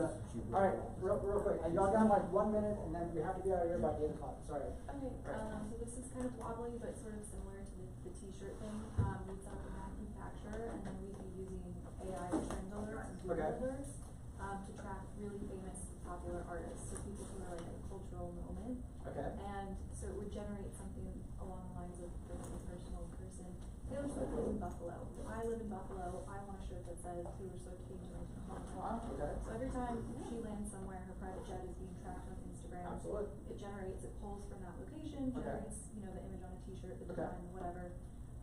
all right, real quick. Y'all got like 1 minute, and then we have to be out of here by 8 o'clock. Sorry. Okay. So this is kind of wobbly, but sort of similar to the t-shirt thing. We'd set up a manufacturer, and then we'd be using AI trend alerts and Google alerts to track really famous, popular artists, so people who are like a cultural moment. Okay. And so it would generate something along the lines of like a personal person. Taylor Swift lives in Buffalo. I live in Buffalo. I want a shirt that says Taylor Swift came to my home. Okay. So every time she lands somewhere, her private jet is being tracked on Instagram. Absolutely. It pulls from that location, generates, the image on a t-shirt, the design, whatever,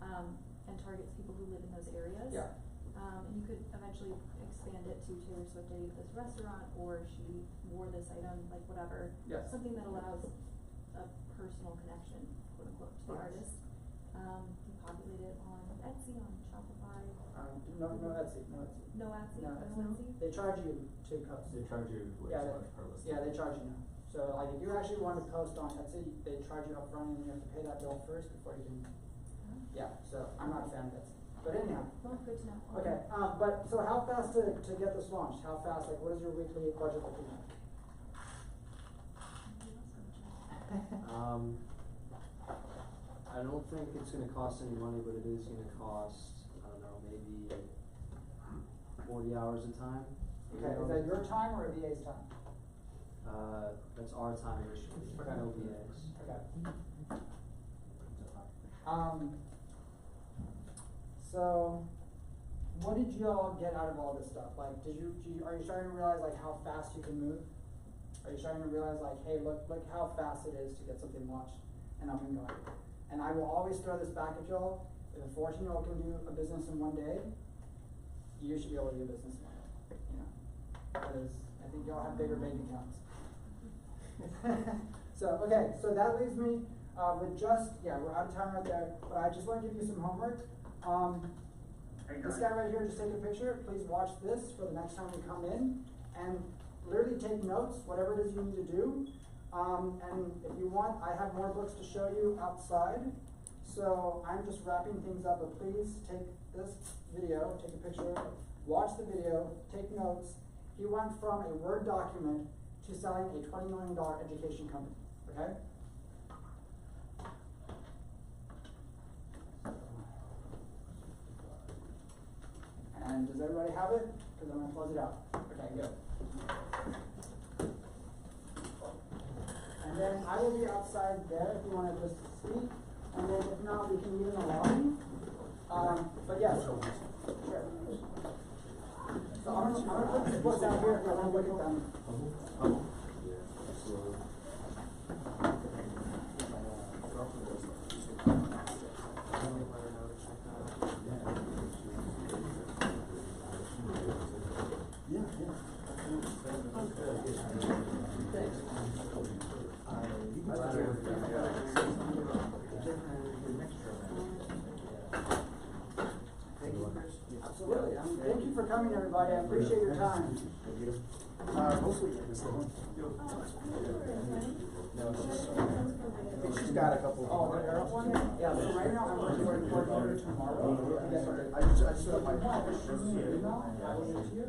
and targets people who live in those areas. Yeah. And you could eventually expand it to Taylor Swift ate at this restaurant, or she wore this item, like whatever. Yes. Something that allows a personal connection, quote unquote, to the artist. You populate it on Etsy, on Shopify. No Etsy. No Etsy? No, No Etsy? They charge you to post. They charge you way too much per listing. Yeah, they charge you now. So like if you actually want to post on Etsy, they charge you upfront, and you have to pay that bill first before you can. Yeah. So I'm not a fan of Etsy. But anyhow. Well, good to know. Okay. But so how fast to get this launched? How fast? Like, what is your weekly budget looking like? I don't think it's gonna cost any money, but it is gonna cost, I don't know, maybe 40 hours of time. Okay, is that your time or a VA's time? That's our time initially, no VAs. Okay. So, what did you all get out of all this stuff? Like, are you starting to realize like how fast you can move? Are you starting to realize like, hey, look how fast it is to get something launched and up and going? And I will always throw this back at y'all. If a 14-year-old can do a business in one day, you should be able to do a business in one day, you know? Because I think y'all have bigger bank accounts. So, okay, so that leaves me with just, we're out of time right there, but I just want to give you some homework. This guy right here, just take a picture. Please watch this for the next time you come in, and literally take notes, whatever it is you need to do. And if you want, I have more books to show you outside. So I'm just wrapping things up, but please take this video, take a picture, watch the video, take notes. He went from a Word document to selling a $20 million education company, okay? And does everybody have it? Because I'm gonna close it out. Okay, good. And then I will be outside there if you want to just speak. And then if not, we can meet in the lobby. But yes, sure. So I'm gonna put these books out here if you want to look at them. Absolutely. Thank you for coming, everybody. I appreciate your time. Hopefully she's got a couple. Oh, the Arab one? Yeah, so right now I'm working for tomorrow. I just set up my. I will get to you.